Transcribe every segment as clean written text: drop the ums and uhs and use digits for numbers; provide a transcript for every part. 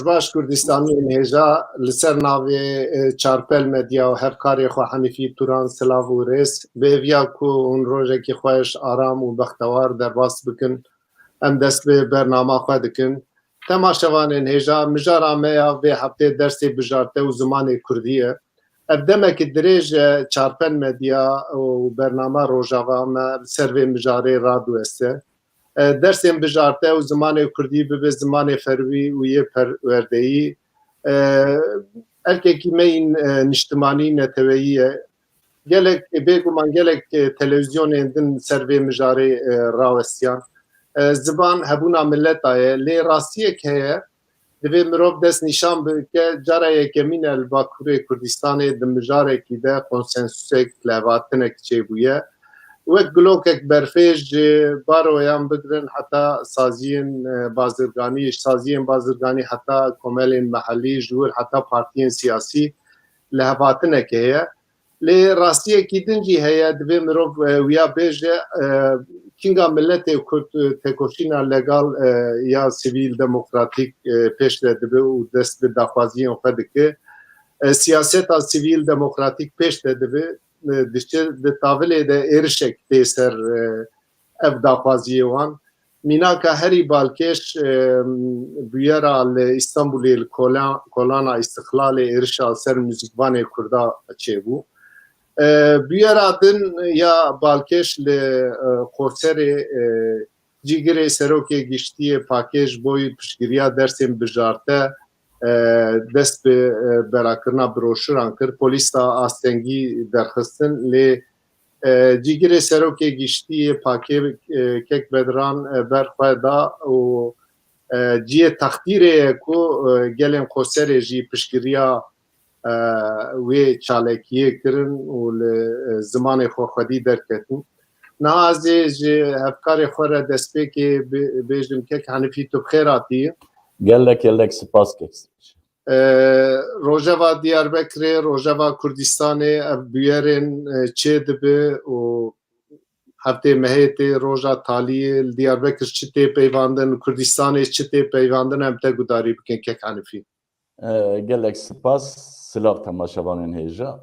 Rojbaş Kurdistanê hêja li ser navê çarpel medya û hevkarê xwe Henîfî Turan silav û rêz bêviya ku hûn rojekî xweş aram û bextewar derbas bikin em dest bi bernama xwe dikin. Temaşevanên hêja mijara me ya vê heftê dersê bijarte û zimanê Kurdî ye. Ev demekî dirêj e çarpel medya û bernama Rojava me li ser vê mijarê radweste. Dersên bijarte û zimanê Kurdî bibe zimanê ferwî û yê perwerdeyî. Erkekî me yên niştimanî neteweyî ye. Gelek bêguman gelek televizyonên din ser vê mijarê rawestiyan. Ziban hebûna milleta ye, lê rastiyek heye divê mirov dest nîşan bike cara yekemîn e li Bakurê Kurdistanê di mijarekî de konsensûsek levatinek çêbûye. Wek gulokek berfêj ji baroyan bigirin heta saziyên bazirganî, saziyên bazirganî heta komelên mehellî ji wir heta partiyên siyasî li hevatinek heye. Lê rastiyekî din jî heye divê mirov wiya bêje kînga milletê Kurd têkoşîna legal ya sivîl demokratîk pêş ve dibe û dest bi daxwaziyên xwe dike. Siyaseta sivîl demokratîk pêş ve dibe di tavilê de êrişek tê ser ev daxwaziyê wan. Mînaka herî balkêş bûyera li İstanbulê li kolana İstiklalê êrişa ser muzîkvanê Kurda çêbû. Bûyera din ya balkêş li Qoserê cîgirê serokê giştiyê pakêj boî piştgiriya dersên bijarte dest bi berakirina broşuran kir. Polîs da astengî derxistin lê cîgirê serokê giştiyê pakêkek bediran berxwe da û ciyê textîrê ye ku gelên Qoserê jî piştgiriya wê çalekiyê kirin û li zimanê xwe xwedî derketin. Niha ez ê ji hevkarê xwe re destpêkê bêjim kek Henîfî tu bi xêr hatî. Gelek spas kek. Rojava Diyarbekirê, Rojava Kurdistanê ev bûyerên çê dibe û heftê mehêtê roja taliyê li Diyarbekir çi tê peyvandin, Kurdistanê çi tê peyvandin em te gudarî bikin kek Henîfî. Gelek spas silav temaşevanên hêja.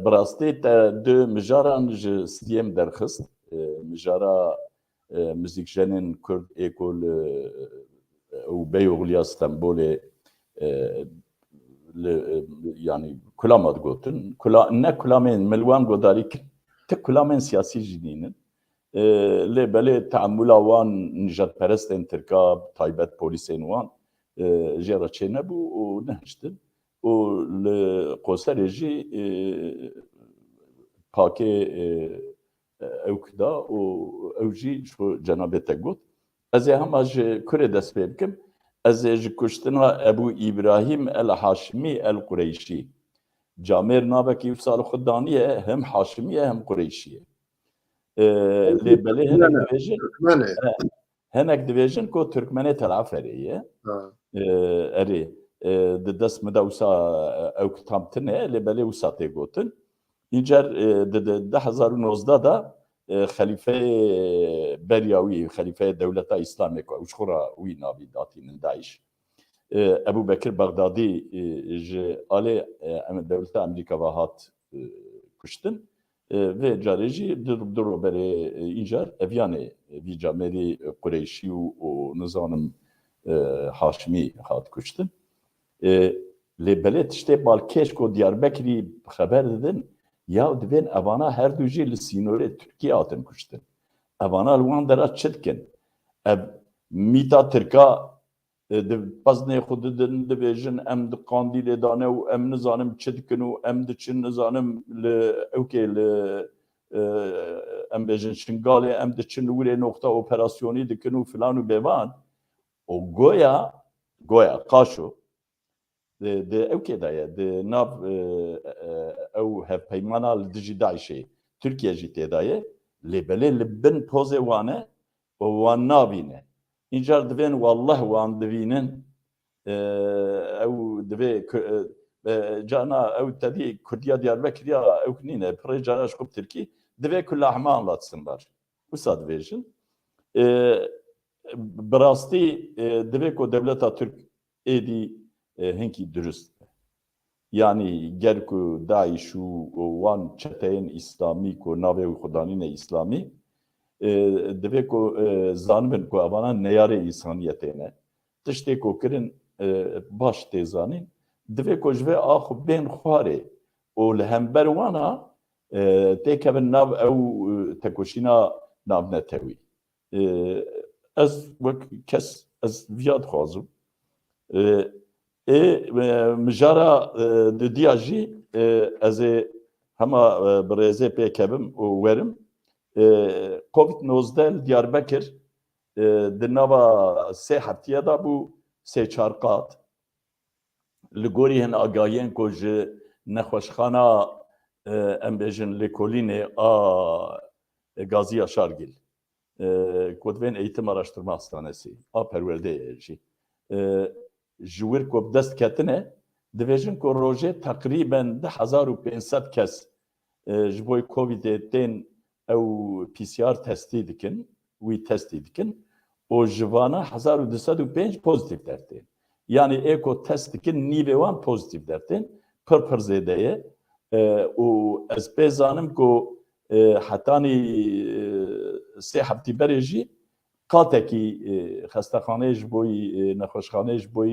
Bi rastî te du mijaran ji stiyêm derxist. Mijara muzîkjenên Kurd êkol û Beyoğluya Stenbolê yani kulama digotin. Ne kulamên milwan godarî kir. Ti kulamên siyasî jî nînin. Lê belê teamûla wan nijadperestên Tirka taybet polîsên wan jê re çê nebû û nehiştin. û li Qoserê jî pakê ew kida û ew jî ji cenabê te got. Ez ê hema ji Kurê dest pê bikim. Ez ê ji kuştina Ebu İbrahim el Haşimî el Qureyşî. Camêr navekî wisa li xwe daniye hem Haşimî ye hem Qureyşî ye. Lê belê hinek dibêjin ku Türkmenê Telaferê ye. Erê di dest me de wisa ew kitab tune lê belê wisa tê gotin. Încer di 2019 da Xelîfeyê beriya wî Xelîfeyê Dewleta Îslamê ku ew ji xwe re wî navî datînin Daîş. Ebu Bekir Bagdadî ji alê Dewleta Amerîka ve hat kuştin. Vê carê jî di roberê încer evyanê vî camerî Qureyşî û nizanim Haşimî hat kuştin. Lê belê tiştê balkêş ku Diyarbekirî xeber didin ya divên evana her du jî li sînorê Tirkiye hatin kuştin. Evana li wan dera çi dikin? Ev mîta Tirka di peznê xwe didin dibêjin em di Qandîlê dane û em nizanim çi dikin û em diçin nizanim li ewkê li em bêjin Şingalê em diçin li wirê nokta operasyonî dikin û filan û bêvan. O goya qaşo di ewkê de ye di nav ew hevpeymana li dijî Daişê Tirkiye jî têda ye lê belê li bin pozê wan e û wan nabîne. Încar divên wallah wan divînin ew divê cana ew tedî Kurdiya Diyarbekirya ew nîne pirê cana ji xwe Tirkî divê ku lahme anlatsinlar. Wisa dibêjin. Bi rastî divê ku Dewleta Türk êdî hinkî durist be. Yani ger ku Daeş û wan çeteyên İslamî ku navê wî xwedanîne İslamî divê ku zanibin ku evanan neyarê însaniyetê ne. Tiştê ku kirin baş tê zanîn, divê ku ji vê a xwe bên xwarê û li hember wan a têkevin nav ew tekoşîna navnetewî. Ez wek kes ez viya dixwazim. Mijara di diya jî ez ê hema bi rêzê pêkevim û werim. Covid-19 li Diyarbekir di nava sê heftiye da bû sê çar qat. Li gorî hin agahiyên ku ji nexweşxana em bêjin Lêkolînê a Gaziya Şargil ku divên eğitim araştırma hastanesî a perwerdeyê jî ji wir ku bi dest ketine dibêjin ku rojê teqrîben 10,500 kes ji bo Covidê tên ew PCR testî dikin, wî testî dikin û ji vana 1205 pozitif dertên. Yani eko test dikin nîvê wan pozitif dertên pir zêde ye û ez pê zanim ku hetanî sê heftî berê jî qatekî xestexaneyê ji bo nexweşxaneyê ji bo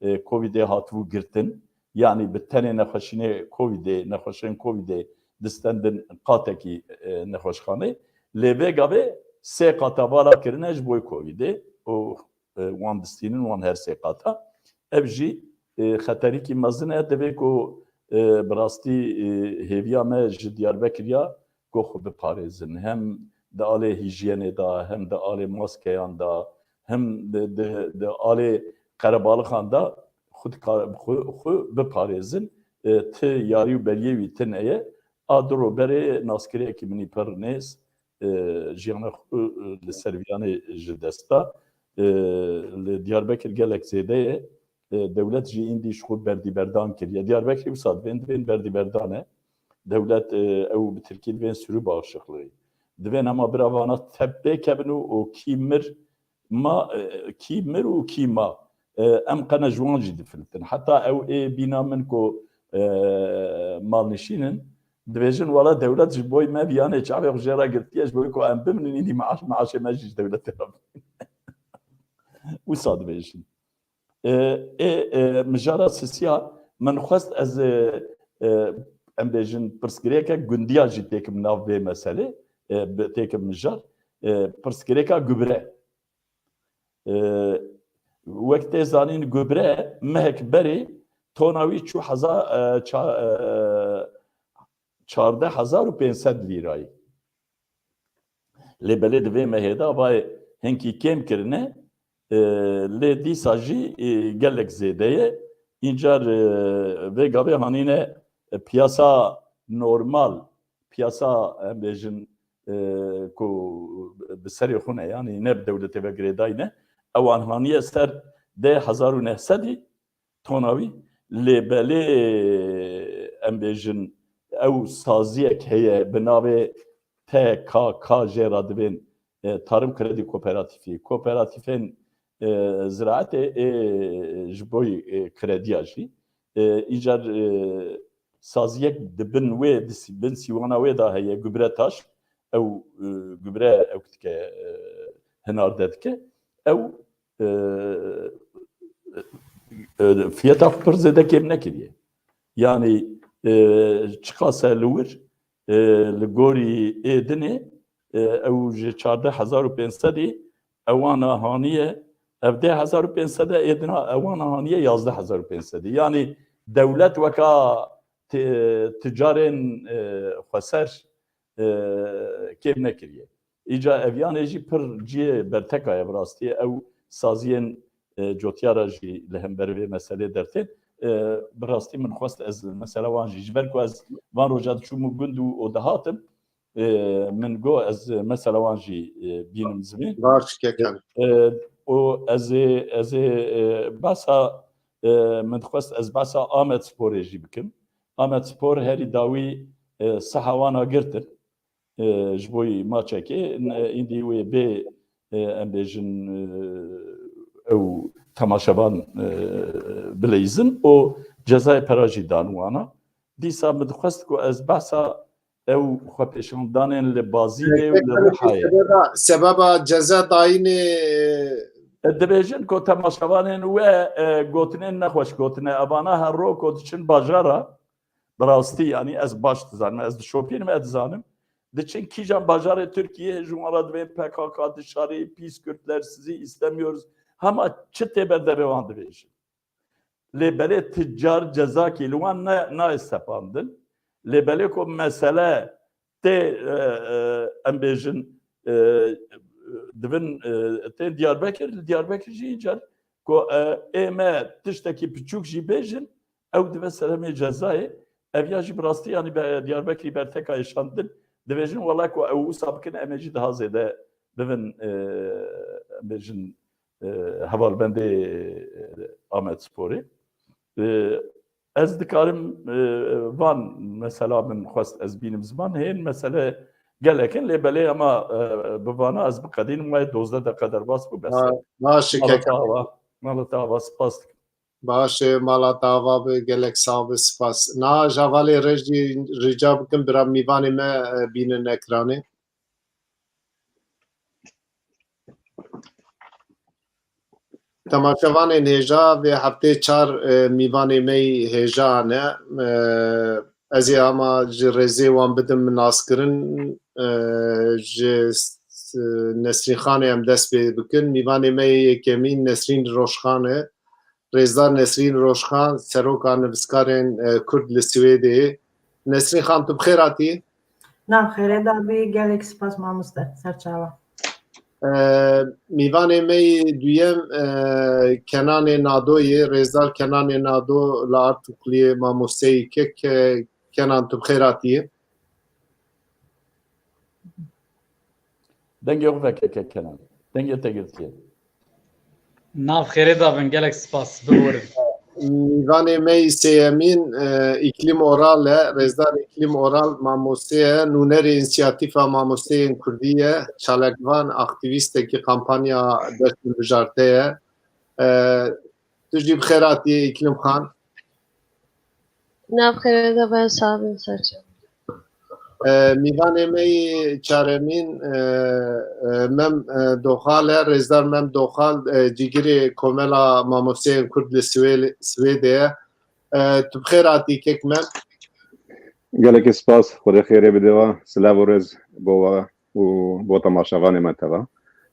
Covidê hatibû girtin. Yani bi tenê nexweşînê Covidê, nexweşên Covidê distendin qatekî nexweşxanê. Lê vê gavê sê qata vala kirine ji bo Covidê û wan distînin wan her sê qata. Ev jî xeterîkî mezin e divê ku bi rastî hêviya me ji Diyarbekirya ku xwe biparêzin. Hem di alê hîjiyenê da, hem di alê maskeyan da, hem di alê qerebalixan da xwe biparêzin. Ti yarî û beriyê wî tune ye. A diroberê naskiriyekî minî pir nêz jiyana xwe li ser viyanê ji dest da. Li Diyarbekir gelek zêde ye. Dewlet jî îndî ji xwe berdîberdan kiriye. Diyarbekirê wisa divên berdîberdan e. Dewlet ew bi Tirkiyê divên sürû bağışıklığı. Divên hema biravana tepê kevin û kî mir û kî ma. Em qene ji wan jî difiltin. Heta ew ê bîna min ku malnişînin dibêjin wala dewlet ji bo me viyanê çavê xwe jê ra girtiye ji bo ku em biminin îdî meaşê me jî ji dewletê re wisa dibêjin. Mijara sisiya min xwest ez em bêjin pirsgirêkek gundiya jî têkim nav vê meselê têkim mijar pirsgirêka gübre. Wek tê zanîn gübre mehek berê tona wî çû 14,500 lîrayê. Lê belê divê mehê da vayê hinkî kêm kirine lê dîsa jî gelek zêde ye. Încar vê gavê hanîne piyasa normal, piyasa em bêjin ku bi serê xwe ne yani ne bi dewletê ve girêdayî ne ewan haniye ser 10,900 tona wî lê belê em bêjin ew saziyek heye bi navê TKK jê ra dibên Tarım Kredi Kooperatifî. Kooperatifên ziraetê ji bo krediya jî încar saziyek dibin wê bin sîwana wê da heye gübre taş ew gübre ew dike hinarde dike ew fiyata pir zêde kêm nekiriye. Yani çıkase li wir li gorî êdinê ew ji 14,500 ewana haniye ev 10,500 êdina ewana haniye 11,500. Yani devlet weka ticarên xweser kêm nekiriye. Îca ev yanê jî pir ciyê berteka ye bi rastî ew saziyên cotyara jî li hember vê meselê dertên bi rastî min xwest ez mesela wan jî ji ber ku ez van roja diçûm gund û o dihatim min got ez mesela wan jî bînim zimên û ez ê besa min xwest ez besa Amed Sporê jî bikim. Amed Spor herî dawî siha wana girtin ji bo maçekê îndî wê bê em bêjin او تماشاوان بلیزن او جزای پراجی دانوانا دیسا مدخست کو از بحثا او خو پیشاندان لبازی و روحای سبب جزا داین دبیجن کو تماشاوان و گوتنین نخوش گوتنه ابانا هر رو کو دچن باجارا براستی یعنی از باش زانم از شوپین ما زانم دچن kîjan bajarê Türkiye Cumhuriyet ve PKK dışarı pis Kürtler sizi istemiyoruz ama çıte berderevan dibêjin lêbelê ticcar ceza ki wan ne istefandin lêbelê ku mesele tê em bêjin divin tê Diyarbekir jî încer ku ême tiştekî piçûk jî bêjin ew dibe seremê cezayê ev ya jî bi rastî yanî Diyarbekirî berteka yaşandin dibêjin wela ku ew wisa bikin em ê jî daha zêde bibin bêjin hevalbendê Amedsporê ez dikarim van mesela min xwest ez bînim ziman hên mesele gelekin lêbelê ama bi vana ez biqedînim wê 12 deqe derbas bû mala tava spas dikim باشه مالا تاوا به گلک ساو سپاس نا جوالی رجی رجا بکن برا میوانی ما بینن اکرانه تماشاوان هجا و هفته 4 میوانی می هجا نه ازی اما رزی وان بدم ناسکرن نسرین خانه هم دست بکن میوانی می کمین نسرین روشخانه رزدار نسرین روشخان سروکا نویسکارên Kurd li Swêdê Nesrîn xan tu bixêr hatî Na xêrê da bî gelek spas mamoste serçava Mîvanê me duyem Kenanê Nadoyê Rêzdar Kenanê Nado li Artukliyê mamosteyî kek Kenan tu bixêr hatî dengê xwe veke Kenan dengê te girtiye Nav xêrê dabin gelek spas biborin. Mîvanê me sêyemîn îklim oral e Rêzdar îklim oral mamosteye nûnerê însiyatîfa mamosteyên Kurdî ye çalakvan aktivîstekî kampanya destên bijartê ye tu jî bixêr hatî îklim xan Nav xêrê dabin sabin serçava میوانê me çaremîn mem doxal e Rêzdar mem doxal cîgirê komela mamosteyên Kurd li Swêdê ye tu bixêr hatî kek mem gelekî spas xwedê xêrê bide silav û rêz bo temaşavanê me teva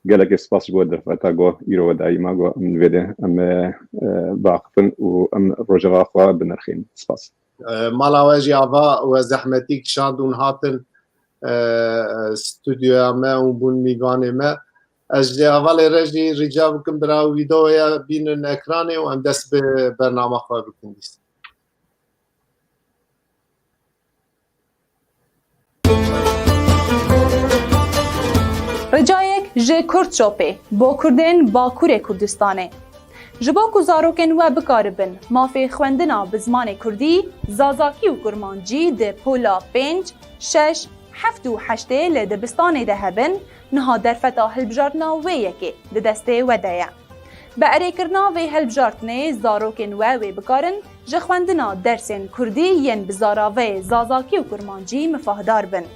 gelekî spas ji bo derfeta got îro ve daîma got em vêde em biaxivin û em rojeva xwe binirxîn spas mala we jî ava we zehmetî kişandûn hatin stûdyoya me û bûn mîvanê me ez ji avalê re jî rica bikim bira vîdeoya bînin ekranê û em dest bi bernama xwe bikin dîst Ricayek ji Kurd şopê bo Kurdên Bakurê Kurdistanê ji bo ku zarokên we bikaribin mafê xwendina bi zimanê Kurdî zazakî û kurmancî di pola 5, 6, 7 û 8 li dibistanê de hebin niha derfeta hilbijartina wê yekê di destê we de ye. Bi erêkirina vê hilbijartinê zarokên we wê bikarin ji xwendina dersên Kurdî yên bi zaraveyê zazakî û kurmancî mifahdar bin.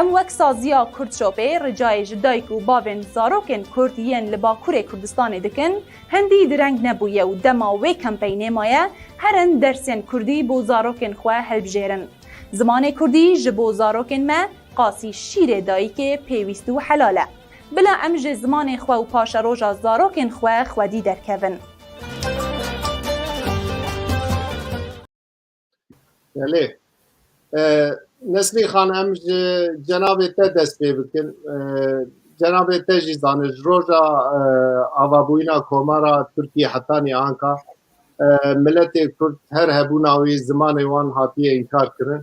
Em wek saziya Kurd şopê ricayê ji dayîk û bavên zarokên Kurd yên li Bakurê Kurdistanê dikin hindî direng nebûye û dema wê kampeynê maye herin dersên Kurdî bo zarokên xwe hilbijêrin. Zimanê Kurdî ji bo zarokên me qasî şîrê dayîkê pêwîst û helal e. Bila em ji zimanê xwe û paşeroja zarokên xwe xwedî derkevin. Belê Nesrîn xan em ji cenabê te dest pê bikin cenabê te jî zanir ji roja avabûyîna komara Tirkiye hetanî anka milletê Kurd her hebûna wî zimanê wan hatiye înkar kirin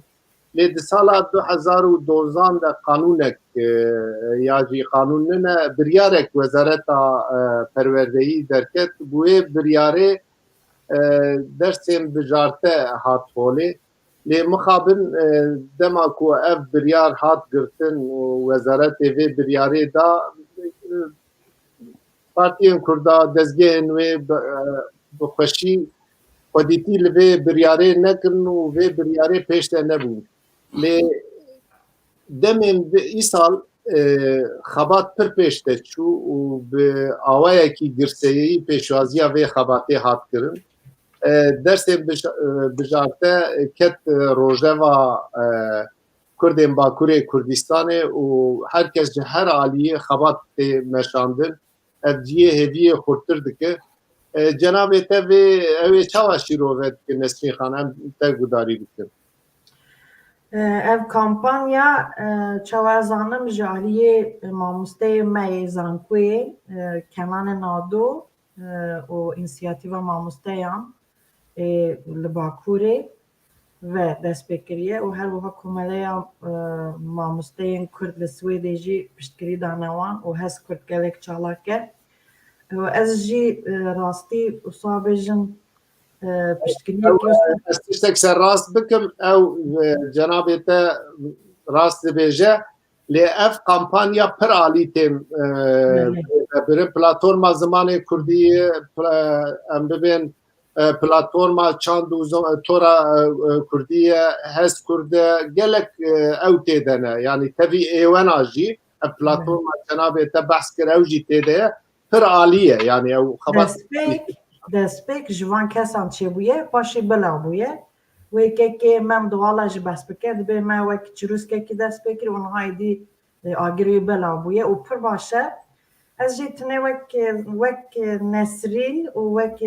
lê di sala 2012 de qanûnek ya jî qanûn nine biryarek Wezareta Perwerdeyî derket bu wê biryarê dersên bijarte hat holê lê mixabin dema ku ev biryar hat girtin û wezaretê vê biryarê da Partiyên Kurda dezgehên wê bi xweşî xwedîtî li vê biryarê nekirin û vê biryarê pêş de nebû. Lê demên îsal xebat pir pêş de çû û bi awayekî girseyî pêşwaziya vê xebatê hat kirin. Dersên bijarte ket rojeva Kurdên Bakurê Kurdistanê û herkes ji her aliyê xebat tê meşandin. Ev ciyê hêviyê xurttir dike. Cenabê te vê ew ê çawa şîrove dike Nesrîn Xan em te gudarî bikin. Ev kampanya çawa zanim ji aliyê mamosteyê me yê Zankoyê Kenanê Nado û înisiyatîva mamosteyan li Bakurê ve destpêkiriye û her wiha komeleya mamosteyên Kurd li Swêdê jî piştgirî dane wan û hez Kurd gelek çalak e. Ez jî rastî wisa bêjin piştgiriyekî Ez tiştek ser rast bikim ew cenabê te rast dibêje lê ev kampanya pir alî tên birin platforma zimanê Kurdî em bibên platforma çand û tora Kurdî ye hez Kurd e gelek ew tê de ne yanî tevî êwena jî ev platforma cenabê te behs kir ew jî tê de ye pir alî ye yanî ew xebat destpêk ji van kesan çêbûye paşê bila bûye wê kekê mem diwala jî behs bike dibe me wek çirûskekî destpêkir û niha êdî agirî bila bûye û pir baş e. Ez jî tinê wek Nesrîn û wek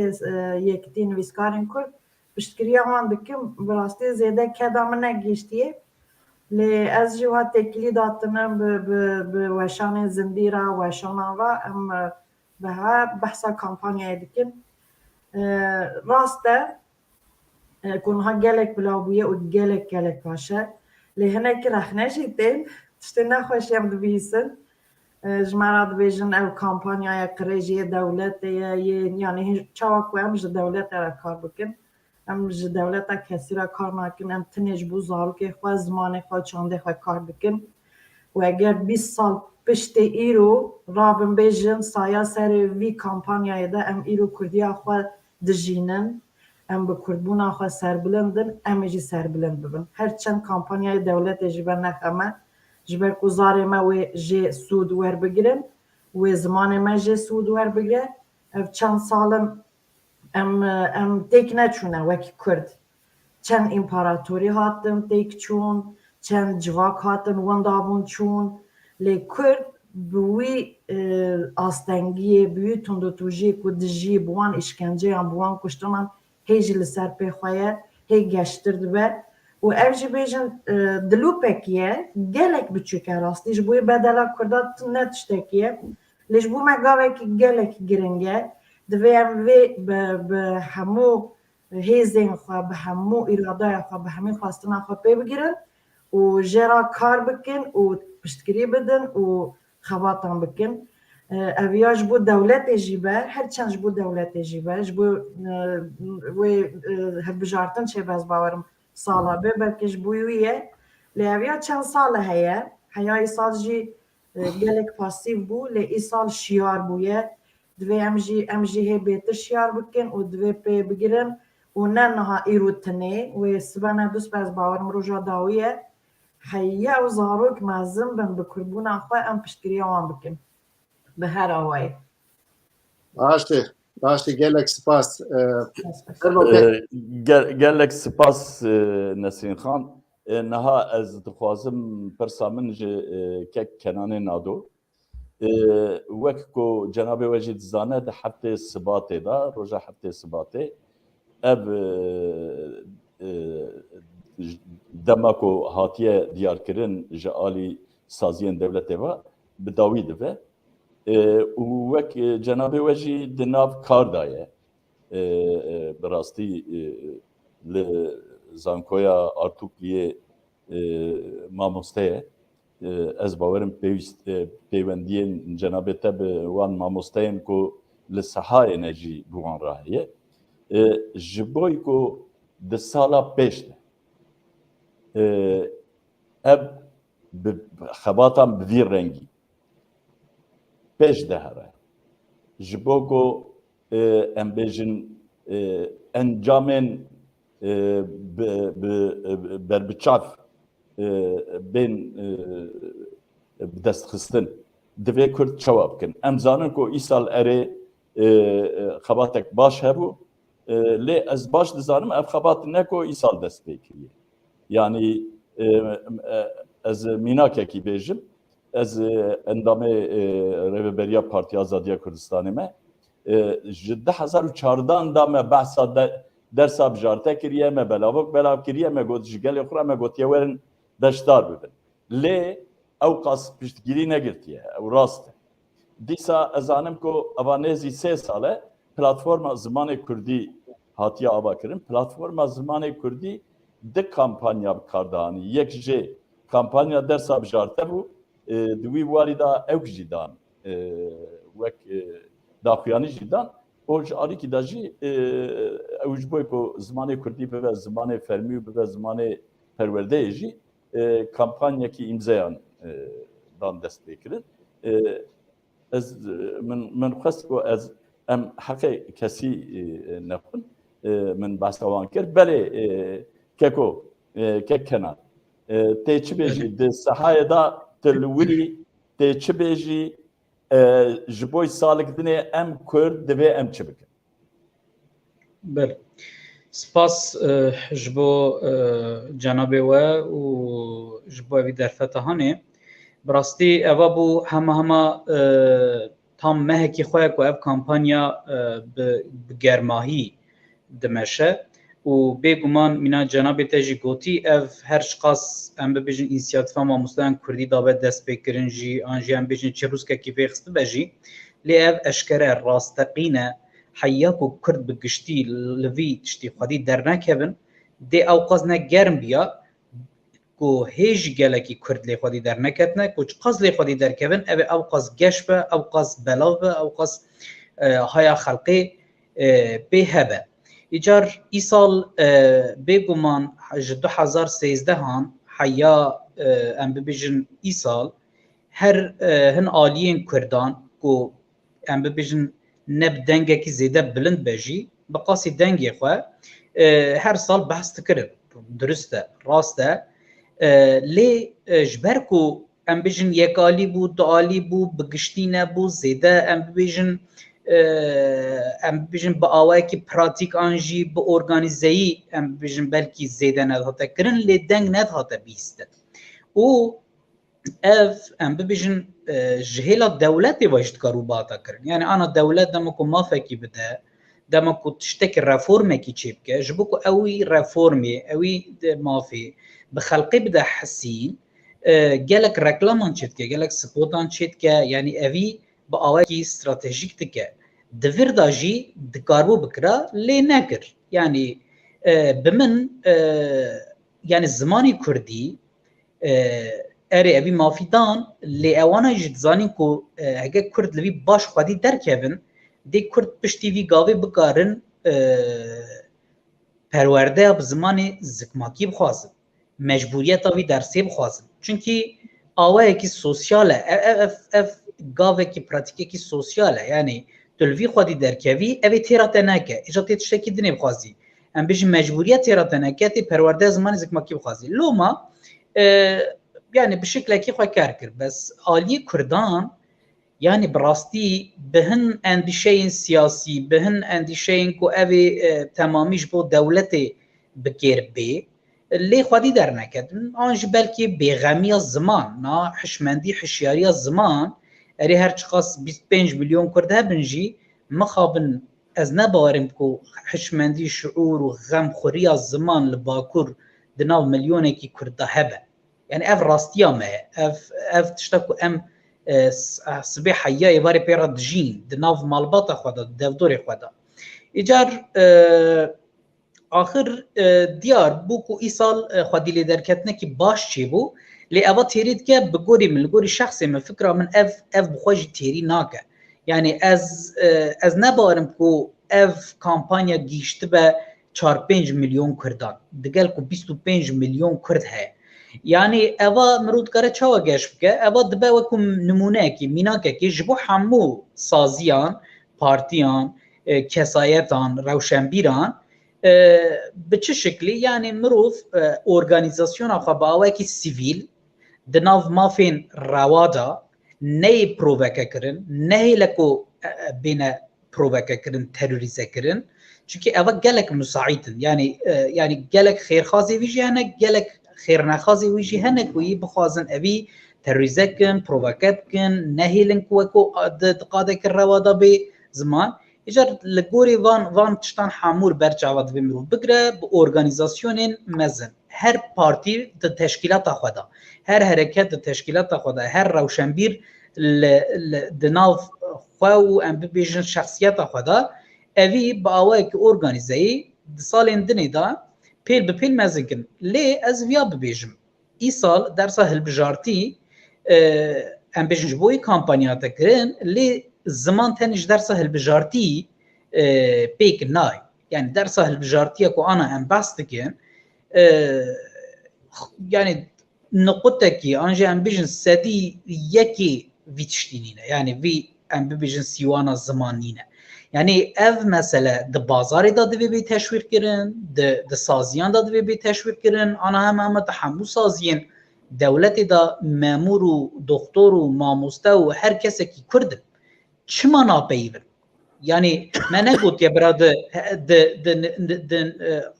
yekîtî nivîskarên Kurd piştgiriya wan dikim bi rastî zêde keda min negihîştiye lê ez jî wiha têkilî datinim bi weşanên zindî re weşanan re em bi her behsa kampanyayê dikin. Rast e ku niha gelek bila bûye û gelek baş e lê hinekî rexne jî tên tiştê nexweşî em dibihîsin. Ji me re dibêjin ev kampanyaya qirê jî yê dewletê ye yanî çawa ku em ji dewletê re kar bikin em ji dewleta kesî re kar nakin em tinê ji bo zarokê xwe zimanê xwe çandê xwe kar bikin û eger 20 sal piştê îro rabin bêjin saya serê vî kampanyayê de em îro Kurdiya xwe dijînin em bi Kurdbûna xwe serbilindin em ê jî serbilind bibin her çend kampanyayê dewletê ji ber nexeme ji ber ku zarê me wê jê sûd werbigirin wê zimanê me jê sûd werbigire ev çend salin em têk neçûne wekî Kurd çend împaratorî hatin têk çûn çend civak hatin wenda bûn çûn lê Kurd bi wî astengiyê bi wî tundutûjiyê ku dijî bi wan îşkenceyan bi wan kuştinan hê jî li ser pê xwe ye hê geştir dibe û ev jî bêjin dilûpekî ye gelek biçûk e rastî ji bo bedela Kurda ne tiştekî ye lê ji bo me gavekî gelek giring e divê em vê bi hemû hêzên xwe bi hemû îradeya xwe bi hemû xwestina xwe pê bigirin û jê re kar bikin û piştgirî bidin û xebatan bikin ev ya ji bo dewletê jî be her çend ji bo dewletê jî be ji bo wê hilbijartin çêbez bawerim sala bê belkî ji bo wî ye lê ev ya çend sal heye heya îsal jî gelek pasîv bû lê îsal şiyar bûye divê em jî hê bêtir şiyar bikin û divê pê bigirin û ne niha îro tinê wê sibene bişbez bawerim roja dawî ye heya ew zarok mezin bin bi Kurdbûna xwe em piştgiriya wan bikin bi her awayê Başê gelek spas gelek spas Nesrîn Xan niha ez dixwazim pirsa min ji kek Kenanê Nado wek ku cenabê we jî dizane di heftê Sibatê de roja heftê Sibatê ev dema ku hatiye diyarkirin ji alî saziyên devletê ve bi dawî dibe û wek cenabê we jî di nav kar daye bi rastî li Zankoya Artukliyê mamosteye ez bawerim peywendiyên cenabê te bi wan mamosteyên ku li sehayê ne jî bi wan re heye ji bo ku di sala pêş de ev bi xebatan bi vî rengî pêş de here ji bo ku em bêjin encamên berbiçav bên bi destxistin divê Kurd çawa bikin. Em zanin ku îsal erê xebatek baş hebû lê ez baş dizanim ev xebat ne ku îsal dest pê kiriye. Yani ez mînakekî bêjim ez endamê Rêveberiya Partiya Azadiya Kurdistanê me ji 2014 da me behsa dersa bijarte kiriye me belav kiriye me got ji gelê xwe me gotiye werin beşdar bibin. Lê ew qas piştgirî negirtiye ew rast e. Dîsa ez zanim ku eva nêzî 3 sale platforma Zimanê Kurdî hatiye avakirin. Platforma Zimanê Kurdî di kampanya bikardanî. Yek jê kampanya dersa bijarte bû di wî warî da ew jî dan wek daxuyanî jî dan o ji alîkî da jî ew ji bo ku Zimanê Kurdî bibe zimanê fermî û bibe zimanê perwerdeyê jî kampanyekî îmzayan dan dest pê kirin. Ez min xwest ku ez em heqê kesî nexwin min behsa wan kir belê keko kek kenar tê çi bêjî di sehayê da tu li wirî tê çi bêjî ji bo salîkdinê em Kurd divê em çi bikin. بله سپاس ji bo cenabê we û ji bo evî derfeta hanê bi rastî eva bû hema tam mehekî xwe ku ev kampanya bi germahî dimeşe û bêguman mîna cenabê te jî gotî ev her çiqas em bibêjin înisiyatîfa mamosteyan Kurdî dabe destpêkirin jî an jî em bêjin çirûskekî pêxistibe jî lê ev eşkere rasteqîn e heya ku Kurd bi giştî li vî tiştî xwedî dernekevin dê ew qas ne germ biya ku hê jî gelekî Kurd lê xwedî derneketine ku qas lê xwedî derkevin ev ew qas geş be ew qas belav be ew qas haya xelqê pê hebe. Îcar îsal bêguman ji 2013 heya em bibêjin îsal her hin aliyên Kurdan ku em bibêjin ne bi dengekî zêde bilind be jî bi qasî dengê xwe her sal behs dikirin. Durist e, rast e. Lê ji ber ku em bêjin yekalî bû, dualî bû, bi giştî nebû, zêde em bêjin bi awayekî pratîk an jî bi organîzeyî em bêjin belkî zêde nedihate kirin lê deng nedihate bîstin. û ev em bibêjin ji hêla dewletê ve jî dikarû bata kirin. Yani ana dewlet dema ku mafekî bide, dema ku tiştekî reformekî çê bike, ji bo ku ew wî reformê, ew wî mafê bi xelqê bide hesîn, gelek reklaman çê dike, gelek spotan çê dike, yani evî bi awayekî stratejîk dike. Di vir da jî dikaribû bikira lê nekir. Yani bi min yani zimanê Kurdî erê evî mafîdan lê ewana jî dizanîn ku hege Kurd li vî baş xwedî derkevin dê Kurd piştî vî gavê bikarin perwerdeya bi zimanê zikmakî bixwazin, mecburiyeta vî dersê bixwazin. Çünkî awayekî sosyal e, ev gavekî pratikekî sosyal e. Yani tu li vî xwedî derkevî evê têra te neke, îja tê tiştekî dinê bixwazî. Em bêjin mecburiyet têra te neke tê perwerdeya zimanê zikmakî bixwazî. Loma yani bir şeklekî xwe kar kir. Bes aliyê Kurdan yani bi rastî bi hin endîşeyên siyasî, bi hin endîşeyên ku evê temamî ji bo dewletê bikêr bê lê xwedî derneketin. An jî belkî bêxemiya ziman, na hişmendî hişyariya ziman erê her çiqas 25 milyon Kurd hebin jî mixabin ez nebawerim ku hişmendî şuur û xemxweriya ziman li Bakur di nav milyonekî Kurd da hebe. Yani ev rastiya me ye. Ev tişta ku em sibê heyayê varê pê re dijîn di nav malbata xwe da, devdorê xwe da. Îcar axir diyar bû ku îsal xwedî lê derketinekî baş çêbû lê eva têrî dike bi gorî min, li gorî şexsê min fikra min ev bi xwe jî têrî nake. Yani ez nebawerim ku ev kampanya gîştibe 4-5 milyon Kurdan. Digel ku 25 milyon Kurd heye. Yani eva mirû dikare çawa geş bike, eva dibe weku nimuneyekî, mînakekî ji bo hemû saziyan پارتیان کسایتان روشنبیران به چه شکلی یعنی مروف ارگانیزاسیون آخوا باوه که سیویل دناف مافین روادا نه پرووکه کرن نه لکو بین پرووکه کرن تروریزه کرن چونکه اوه گلک مساعدن یعنی گلک خیرخوازی ویجی هنه گلک خیرنخوازی ویجی هنه کوی بخوازن اوی تروریزه کن پرووکت کن نهیلن کوکو دقاده کر روادا به زمان اجار لگوری وان تشتان حامور برچاوات بمرو بگره با ارگانیزاسیون مزن هر پارتی ده تشکیلات خدا هر حرکت ده تشکیلات خدا هر روشنبیر دناف خواهو ام ببیجن شخصیت خدا اوی با آوه که ارگانیزهی سال دنی دا پیل بپیل مزنکن لی از ویا ببیجم ای سال در سال بجارتی ام بجنج بوی کامپانیات کرن لی زمان تنش در سال بجارتی پیک نای یعنی در سال بجارتی که آنا ام بست کن یعنی نقطه که آنجا ام بجن سدی یکی ویتشتینینه یعنی وی ام بجن سیوانا زمانینه یعنی اف مثلا د بازاری دا دوی بی تشویق کرن د سازیان دا دوی بی تشویق کرن آنا هم تحمل سازین دولت دا مامور و دکتر و ماموسته و هر کسی که کردن چما ناپیون یعنی من نگوت یا برا د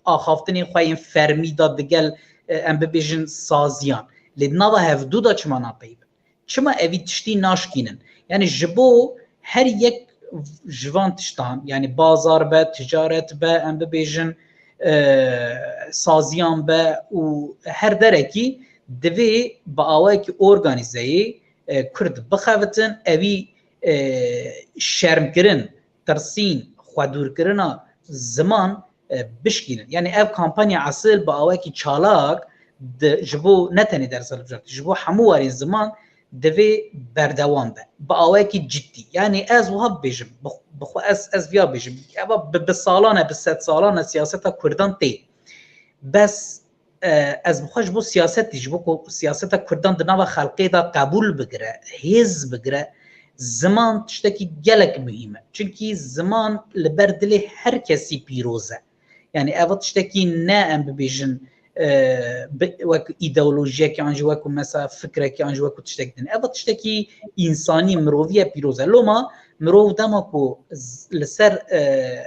آخافتنی خواهیم فرمی دا دگل ام ببیجن سازیان لیدنا هفدو دا چما ناپیون چما اوی تشتی ناشکینن یعنی جبو هر یک جوان تشتان یعنی بازار به تجارت به ام ببیجن سازیان به و هر درکی دوی با آوائی که ارگانیزهی کرد بخواتن اوی شرم کرن ترسین خودور کرن زمان بشکینن یعنی او کامپانی اصل با آوائی که چالاک جبو نتنی در سال بجارتی جبو همواری زمان دوی بردوام به با آوائی که جدی یعنی از وها بیجم بخوا از ویا بیجم به سالانه به 100 سالانه سیاست کردان تی بس از بخواش بو سیاستی جبو سیاست کردان دناو خلقی دا قبول بگره هیز بگره زمان تشتکی گلک مهمه چونکی زمان لبردل هر کسی پیروزه یعنی اوه تشتکی نه ام ببیجن وکو ایدئولوژیه که آنجا وکو مثلا فکره که آنجا وکو تشتک دن اوه تشتکی انسانی مروویه پیروزه لوما مروو دما کو لسر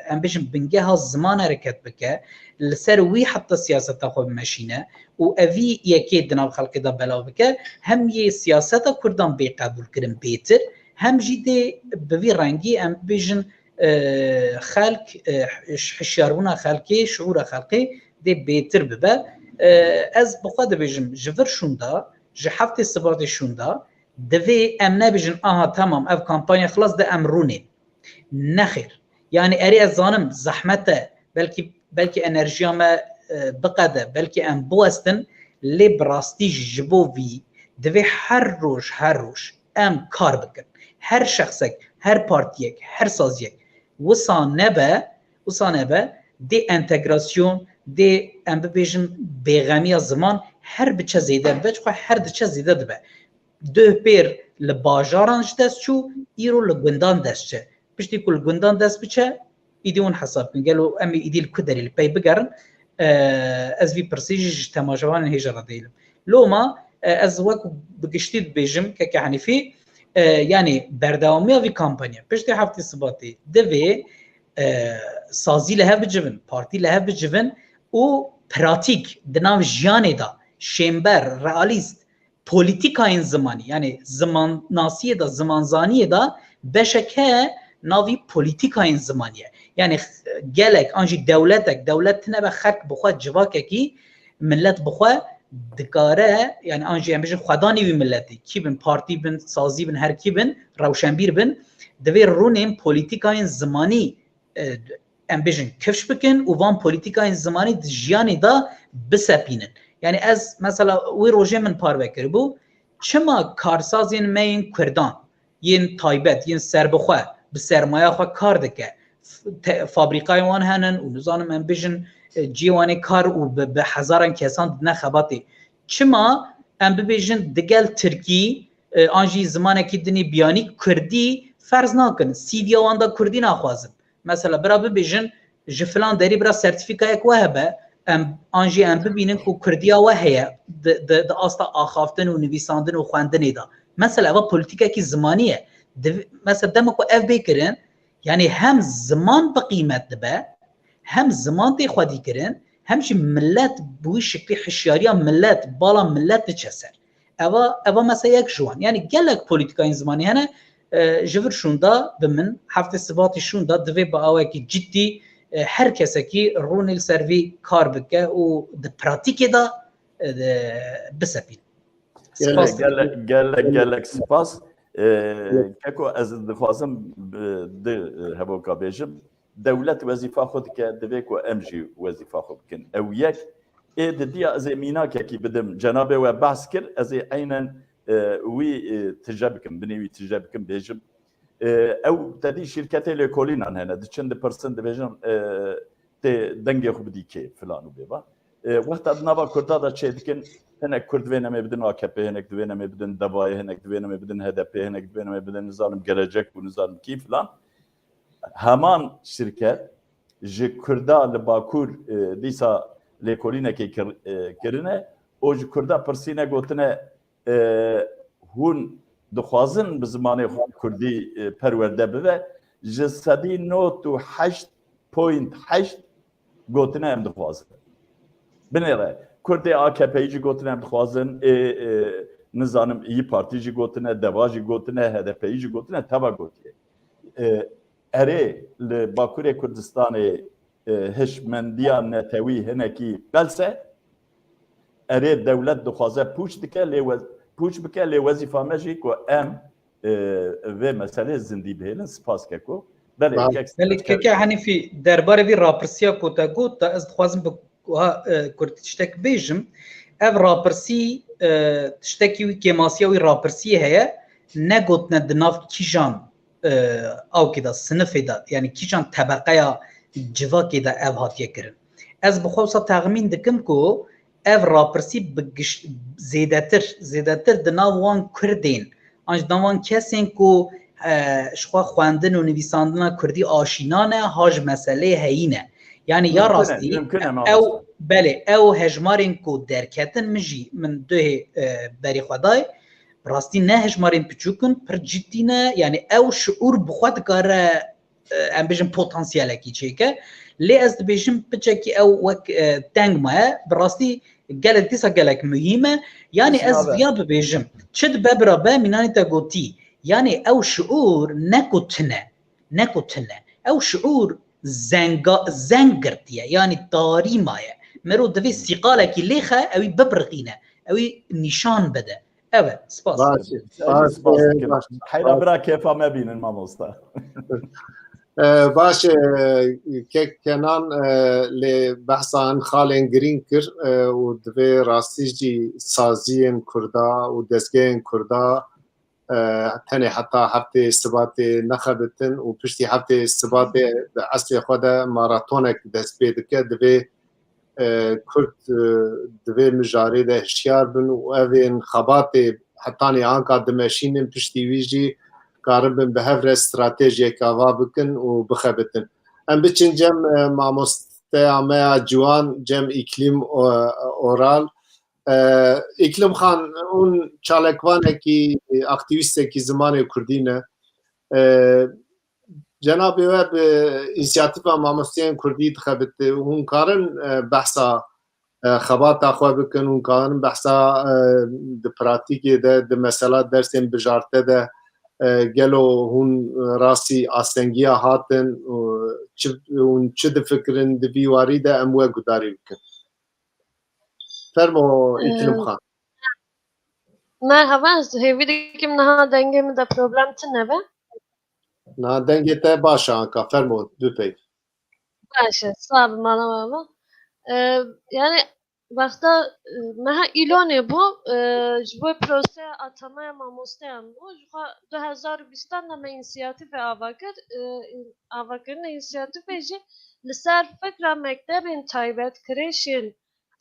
ام بيجن بنجها زمان حرکت بکه لسر وی حتی سیاست خو ماشینه و اوی یکی دناب خلق دا بلاو بکه هم یه سیاست کردان بی قبول کرن بیتر هم جیده بوی رنگی ام بيجن خلق حشیاربونا خلقی شعور خلقی ده بیتر ببه از بخواد بيجن جفر شوندا جحفت استباد شوندا دوی ام نبیجن آها تمام اف کامپانی خلاص ده امرونه نخیر یعنی اری از زانم زحمته بلکه انرژی ما بقده بلکه ام بوستن لی براستی جبوی دوی هر روش ام کار بکن هر شخصک هر پارتیک هر سازیک وصانه به دی انتگراسیون دی ام ببیجن بیغمی زمان هر بچه زیده بچه هر دچه زیده دبه دو پیر لباجارانش دست چو ایرو لگوندان دست چه پشتی که لگوندان دست بچه ایدی اون حساب کن گلو امی ایدی لکدری لپی بگرن از وی پرسیجش تماجوان هجرا دیلم لوما از وکو بگشتید بیجم که حنیفی یعنی بردوامی وی کامپانیا پشتی هفته سباتی دوی سازی لحب جون پارتی لحب جون و پراتیک دناو جیانه دا شیمبر رئالیست پولیتیکا این زمانی یعنی زمان ناسیه دا زمانزانیه دا بشکه ناوی پولیتیکا این زمانیه یعنی گلک آنجی دولت نبه خک بخواه جواکه کی ملت بخواه دکاره یعنی آنجی هم بجن خودانی وی ملتی کی بن پارتی بن سازی بن هر کی بن روشنبیر بن دوی رونیم پولیتیکا این زمانی ام بجن کفش بکن و وان پولیتیکا این زمانی جیانی دا بسپینن یعنی از مثلا وی روژه من پار بکر بو چما کارسازین مین کردان ین تایبت ین سربخواه به سرمایه خواه کار دکه فابریکای وان هنن و نزانم ام بجن جیوانی کار و به هزاران کسان نخباتی چما ام بجن دگل ترکی آنجی زمانه که دنی بیانی کردی فرض ناکن سیدی وان دا کردی نخوازن مثلا برا ببیجن ji filan derî bira sertifîkayek we hebe em an jî em bibînin ku Kurdiya we heye di asta axaftin û nivîsandin û xwendinê da mesela eva polîtîkekî zimanî ye mesela dema ku ev bêkirin yani hem ziman bi qîmet dibe hem ziman tê xwedî kirin hem jî millet bu wî şeklî hişyariya millet bala millet diçe ser eva mesela yek ji wan yani gelek polîtîkayên zimanî hene ji vir şûnda bi min heftê sibatî şûnda divê bi awekî ciddî her kesekî rûnê ser vî kar bike û di pratikê da bisepîn. Gelek spas keko ez dixwazim di hevoka bêjim dewlet wezîfa xwe dike divê ku em jî wezîfa xwe bikin ew yek ê di diya ez ê mînakekî bidim cenabê we behs kir ez ê aynen wî tije bikim binê wî tije bikim bêjim ew tedî şîrketê lêkolînan hene diçin dipirsin dibêjin tê dengê xwe bidî kê filan û bêva wexta di nava Kurda da çê dikin hinek Kurd divê nemê bidin AKP hinek divê nemê bidin Devayê hinek divê nemê bidin HDP hinek divê nemê bidin nizanim Gelecek û nizanim kî filan heman şirket ji Kurda li Bakur dîsa lêkolînekê kirine o ji Kurda pirsîne gotine hûn dixwazin bi zimanê Kurdî perwerde bibe ji sedî not û 8.8 gotine em dixwazin binêre Kurdê AKP'yî jî gotine em dixwazin nizanim İYİ Partî jî gotine Deva jî gotine HDP'yî jî gotine teva gotiye erê li Bakurê Kurdistanê hişmendiya netewî hinekî belse erê dewlet dixwaze pûç dike pûç bike lê wezîfa me jî ku em vê meselê zindî bihêlin spas keko belê keke Henîfî derbarê vî rapirsiya ku te got da ez dixwazim bi Kurdî tiştek bêjim ev rapirsî tiştekî wî kêmasiya wî rapirsiyê heye negotine di nav kîjan awkê da sinifê da yani kîjan tebeqeya civakê da ev hatiye kirin ez bi xwe texmîn dikim ku ev rapirsî bi zêdetir di nav wan Kurdên an ji nav wan kesên ku ji xwe xwendin û nivîsandina Kurdî aşîna ne ha ji meseleyê heyîne yani ya rastî ew belê ew hejmarên ku derketin min jî min duhê berî xwe dayê rastî ne hejmarên piçûkin pir ciddî ne yani ew şiûr bi xwe dikare em bêjin potansiyelekî çêke lê ez dibêjim piçekî ew wek teng maye bi rastî gelek dîsa gelek mühîm e yani ez viya bibêjim çi dibe birabe mînanê te gotî yani ew şiûr nekotine ew şiûr zeng girtiye yani darî maye merû divê sîqalekî lêxe ew ê bibirqîne ew ê nîşan bide evet spas heyra bira kêfa me bînin mamosta باش کێک کەنان لێ بەحسان خاڵێن گرنگ کرد و divê rastî saziyên Kurda û destgehên Kurda tenê heta heftê sibatê nexebitin û piştî heftê sibatê di eslê xwe de maratonek dest pê dike divê Kurd divê mijarê de hişyar bin û evên xebatê hetanê anka dimeşînin piştî wî jî karibin bi hev re stratejiyek ava bikin û bixebitin. Em biçin cem mamosteya me ya ciwan cem îklîm oral. İklim Xan hûn çalekvanekî aktivîstekî zimanê Kurdî ne. Cenabê we bi înisiyatîva mamosteyên Kurdî dixebite hûn karin behsa xebata xwe bikin hûn karin behsa di pratikê de di mesela dersên bijarte de gelo hûn rastî astengiya hatin hûn çi difikirin di vî warî de em we gudarî bikin. Fermo İklim Xan. Merhaba, hêvî dikim niha dengê min de problem tune be? Niha dengê te baş e anka, fermo bipey. Baş e, sağ bi mala we. Yani wexta meha îlonê bû ji bo proseya atamaya mamosteyan bû ji xwe 2020 de me înisiyatîvê ava kir avakirina înisiyatîvê jî li ser fikra mektebên taybet kirêşên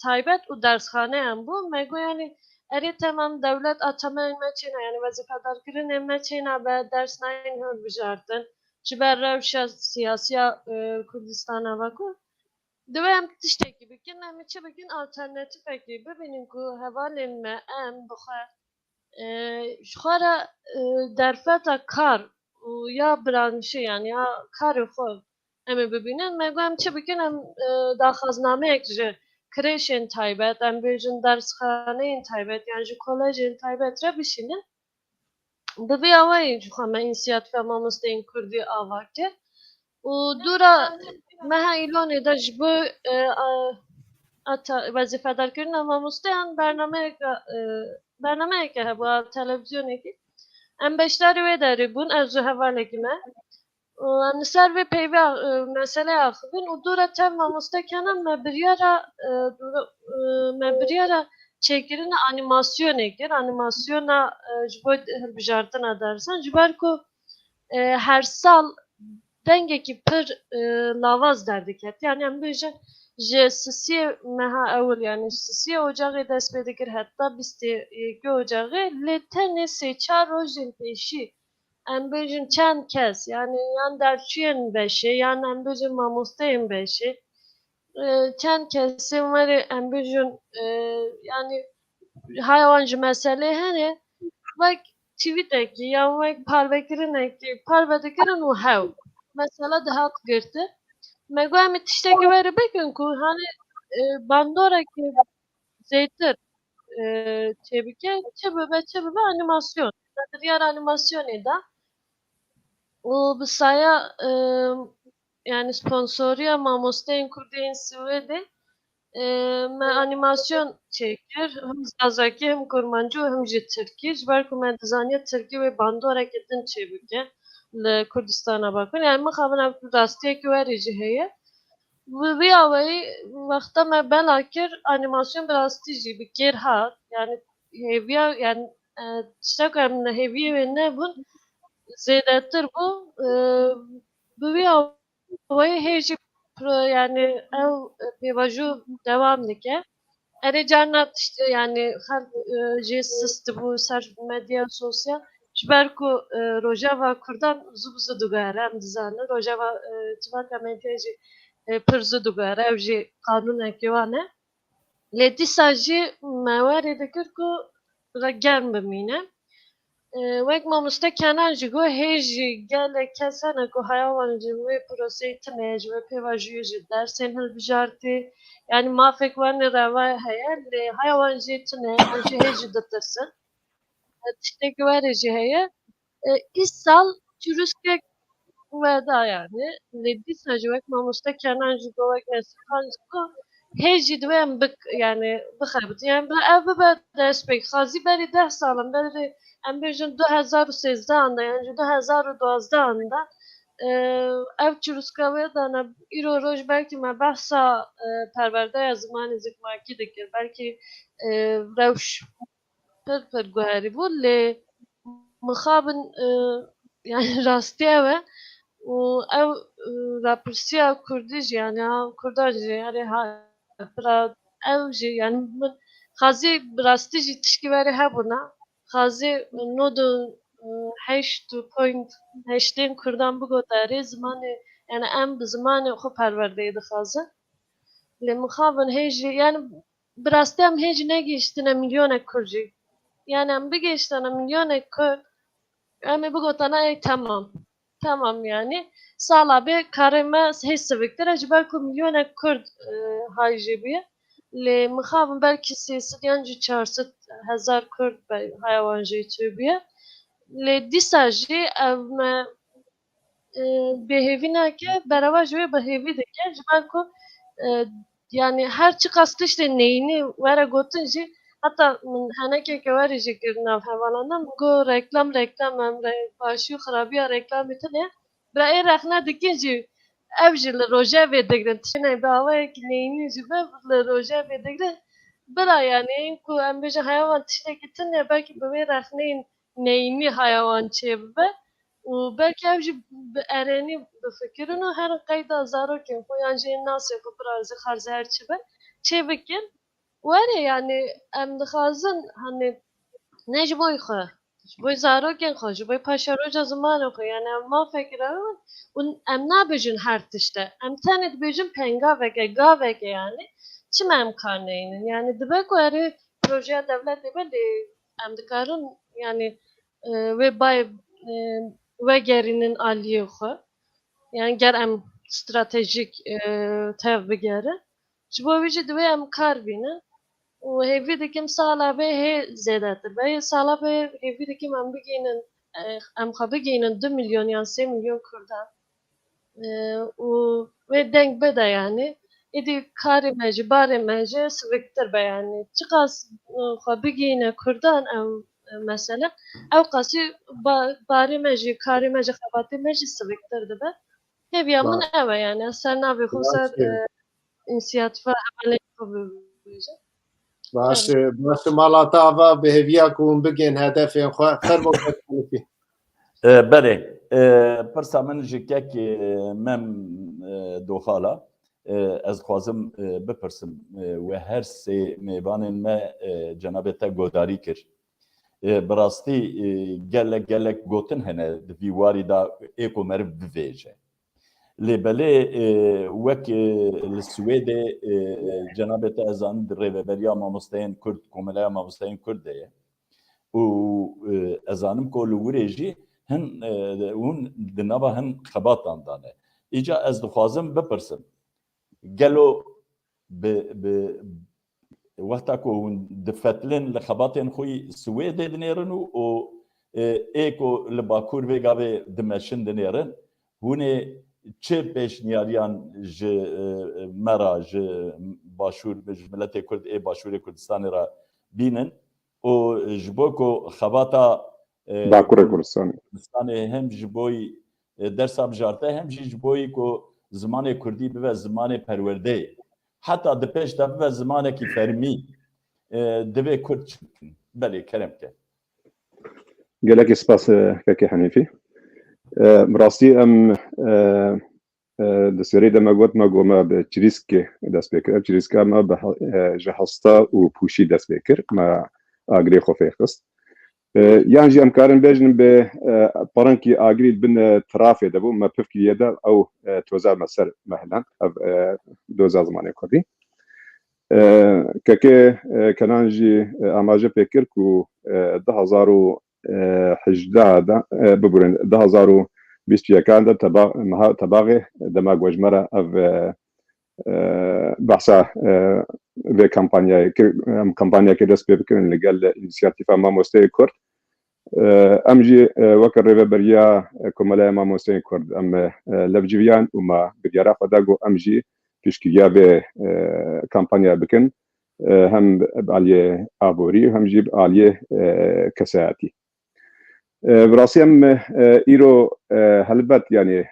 taybet û dersxaneyan bû me got yani eri tamam devlet atama meçhine yani vazifedar kirin meçhine be ders nayin hır bijardın. Jiber revşa siyasiya Kurdistan'a bakı. Divem tişteki bikin em içi bikin alternatif ekibi benim ku hevalin me em buxar şuara derfeta kar ya branşı yani ya karı xo em bibinin me gum çi bikin em daxazname ekji kreşin taybet em bejin dersxaneyin taybet yani ji kolejin taybet re bişinin Bibi avayı ju xame inisiyatifa mamosteyin Kurdî avakê û dûra meha îlonê de ji bo vazîfedarkirina mamosteyan bernameyeke hebû televizyonekî em beşdarî wê derê bûn ez ji hevalekî me em li ser vê peyvê meselê axivin û dûra tev mamostekenan me biryara çêkirina anîmasyonê kir anîmasyona ji bo hilbijartina dersan ji ber ku her sal dengekî pir lavaz derdiket yani em bêjin ji sisiyê meha ewil yani sisiyê ocağê dest pê dikir heta bîstê yekê ocağê lê tenê sê çar rojên pêşî em bêjin çend kes yani yan derçiyên beşê yan em bêjin mamosteyên beşê çend kesên werê em bêjin yani haywan ji meselê hene wek çîvîtekî yan wek parvekirinekî parve dikirin û hew mesela dihat girti me got em ê tiştekî werî bikin ku hani bandorekî zêtir çêbike çi bibe anîmasyon diğer anîmasyonê de û bi saya yani sponsoriya mamosteyên Kurdiyên Swêdê me anîmasyon çêkir him zazakî him kurmancî û him jî Tirkî ji ber ku me dizaniye Tirkî wê bandorekî din çêbike li Kurdistana bakın yani mixabin ev rastiyekî werî jî heye vî awayî wexta me bela kir anîmasyon bi rastî jî bi kêr hat yani hêviya yani tiştek ku em li hêviyê wê nebûn zêdetir bû bi vî awayî hê jî yani ew pêvajoû dewam dike erê carna tişt yani xelk jê sist dibû ser medya sosyal ji ber ku Rojava Kurdan zû bi zû digere em dizanin Rojava civaka medyayê jî pir zû digere ew jî qanûnekî wan e lê dîsa jî me werî dikir ku germ bimîne wek mamoste kenan jî got hê jî gelek kes hene ku heya wan ji wê proseyê tune ji wê pêvajiyê ji dersên hilbijartî yani mafek wan reva heye lê heya wan jî tune an jî hê jî ditirsin tiştekî werî jî heye îsal çûrûskek weda yani lê dîsa jî wek mamoste kenan jî got wek nesîhan jî got hê jî divê em yani bixebitin yani ev bibe destpêk xwazî berî 10 salan berî em bêjin 2013 da yani ji 2012 da ev çûrûska wê dane îro roj belkî me behsa perwerdeya zimanê zikmakî dikir belkî rewş pir guherî bû lê mixabin yani rastî ew e û ew rapirsiya Kurdî jî yani Kurdan jî herê pira ew jî yani min xwazî bi rastî jî tişkî werî hebûna xwazî nod û heşt û point heştên Kurdan bigoterê zimanê yani em bi zimanê xwe perwerdeyê dixwazin lê mixabin hê jî yani bi rastî em hê jî negihîştine milyonek Kurd jî yani em bigihîştine milyonek Kurd em ê bigotine ey tamam yani sala bê karê me hê siviktir ji ber ku milyonek Kurd hay jê bûye lê mixabin belkî 300 yan jî 400 hezar Kurd heya wan jî çêbûye lê dîsa jî ev me bêhêvî nake bereva ji wê bêhêvî dike ji ber ku yani her çi qas tiştê neyînî were gotin jî heta min henekeke werî jî kir nav hevalan de min got reklam em başî û xirabiya reklamê tune bi ê rexne dikin jî ev jî li rojevê digirin tiştê bi awayekî neyînî jî be li rojevê digirin bira yani ku em bêjin heya wan tiştekî tune belkî bi wê rexneyên neyînî heya wan çê bibe û belkî ev jî bi erênî bifikirin û her qeyda zarokên xwe yan jê nasê xwe birazî xerze her çi be çê bikin وره يعني ام دخازن هني نجبوي خو جبوي زاروكين خو جبوي پاشاروجا زمان خو يعني ما فكرون ام نابجن هر تشته ام تنت بجن پنگا وگه گا وگه يعني چم امکانه این يعني دبکو اره پروژه دولت بده ام دکارن يعني و بای و گرینن آلیه خو yani ger em stratejik tev bigere ji bo wî jî divê em kar bîne û hêvî dikim sala vê hê zêdetir vê sala vê hêvî dikim em bigînin em xwe bigînin 2 milyon yan 3 milyon Kurdan û wê deng bide yani êdî karê me jî barê me jî siviktir be yani çi qas xwe bigîne Kurdan ew mesele ew qasî barê me jî karê me jî xebatê me jî siviktir dibe hêviya min ew e yani ser navê xwe ser înisiyatîfa emelê xwe bibêje باش مالata ava bêhêviya ku hûn bigên hedefên xwe fermo Hanîfî. Berê pirsa min ji kekê mem doxala ez dixwazim bipirsim we her sê mêvanên me cenabê te godarî kir. Bi rastî gelek gotin hene di vî warî da êko meriv bivêje. Lêbelê wek li Swêdê cenabê te ez zanim di rêveberiya mamosteyên Kurd Komeleya Mamosteyên Kurdê ye û ez zanim ku li wirê jî hin hûn di nava hin xebatan dane. Îca ez dixwazim bipirsim gelo bi wexta ku hûn difetilin li xebatên xwe Swêdê dinêrin û êko li Bakur vê gavê dimeşin dinêrin hûnê çi pêşniyariyan ji me ra ji başûr ji miletê Kurd ê Başûrê Kurdistanê ra bînin û ji bo ku xebata Bakurê Kurdistanê hem ji bo dersa bijarte hem jî ji bo ku zimanê Kurdî bibe zimanê perwerdeyê heta di pêş de bibe zimanekî fermî divê Kurd çikin. Belê kerem ke. Gelekî spas Kekê Hanîfî. Bi rastî em di serê de me got me got me bi çirîskê dest pê kir. Ev çirîska me ji hesta û pûşî dest pê kir. Me agirê xwe fêr xist. Yan jî em karin bêjin bi parenkî agirî bin tirafê de bû me piv kiriye de ew toza me ser mehilan ev doza zimanê Kurdî. Kekê Kenan jî amaje pê kir ku 2018 de bibûrin 2021 de tebaxê dema gojmera ev behsa vê kampanyayê kir em kampanyayekê dest pê bikirin li gel înisiyatîfa Mamosteyê Kurd. Em jî weke rêveberiya Komeleya Mamosteyên Kurd em levciviyan û me bidyara xwe da got em jî pêşkiriya vê kampanya bikin hem bi aliyê aborî hem jî bi aliyê kesayatî. Bi rastî em îro helbet yani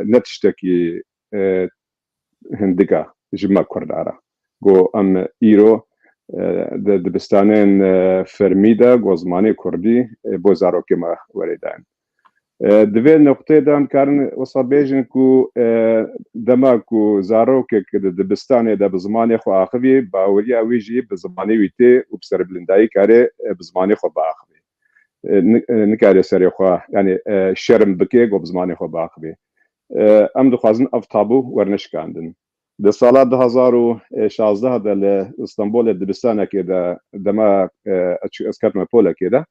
ne tiştekî hindik ji me Kurda re. Got em îro di dibistanên fermî de got zimanê Kurdî bo zarokê me werê dayin. Di vê noqtê de em karin wisa bêjin ku dema ku zarokek di dibistanê de bi zimanê xwe axivî baweriya wî jî bi zimanê wî tê û bi serbilindayî kare bi zimanê xwe biaxivî. Nikare serê xwe yani şerm bike got bi zimanê xwe biaxivî. Em dixwazin ev tabû werneşikandin. Di sala 2016 de li İstanbolê dibistanekê de dema ez ketime polekê de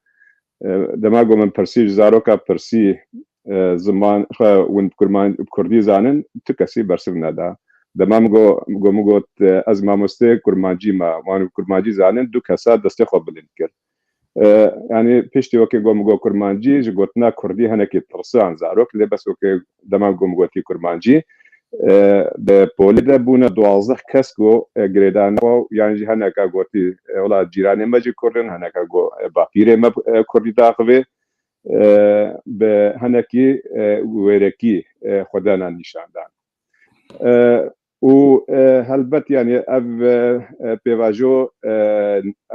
dema got min pirsî ji zaroka pirsî ziman xwe hûn bi Kurdî zanin tu kesî bersiv neda. Dema min got ez mamosteyê kurmancî me wan kurmancî zanin du kesa destê xwe bilind kir. Yani piştî wekê got min got kurmancî ji gotina Kurdî henekî tirsiyan zarok lê bes wekê dema got min gotî kurmancî bi polê de bûne 12 kes got girêdana xwe yan jî heneka gotî wela cîranê me jî Kurdin heneka got bapîrê me Kurdî daxivê bi henekî wêrekî xwe dana nîşandan. û helbet yani ev pêvajo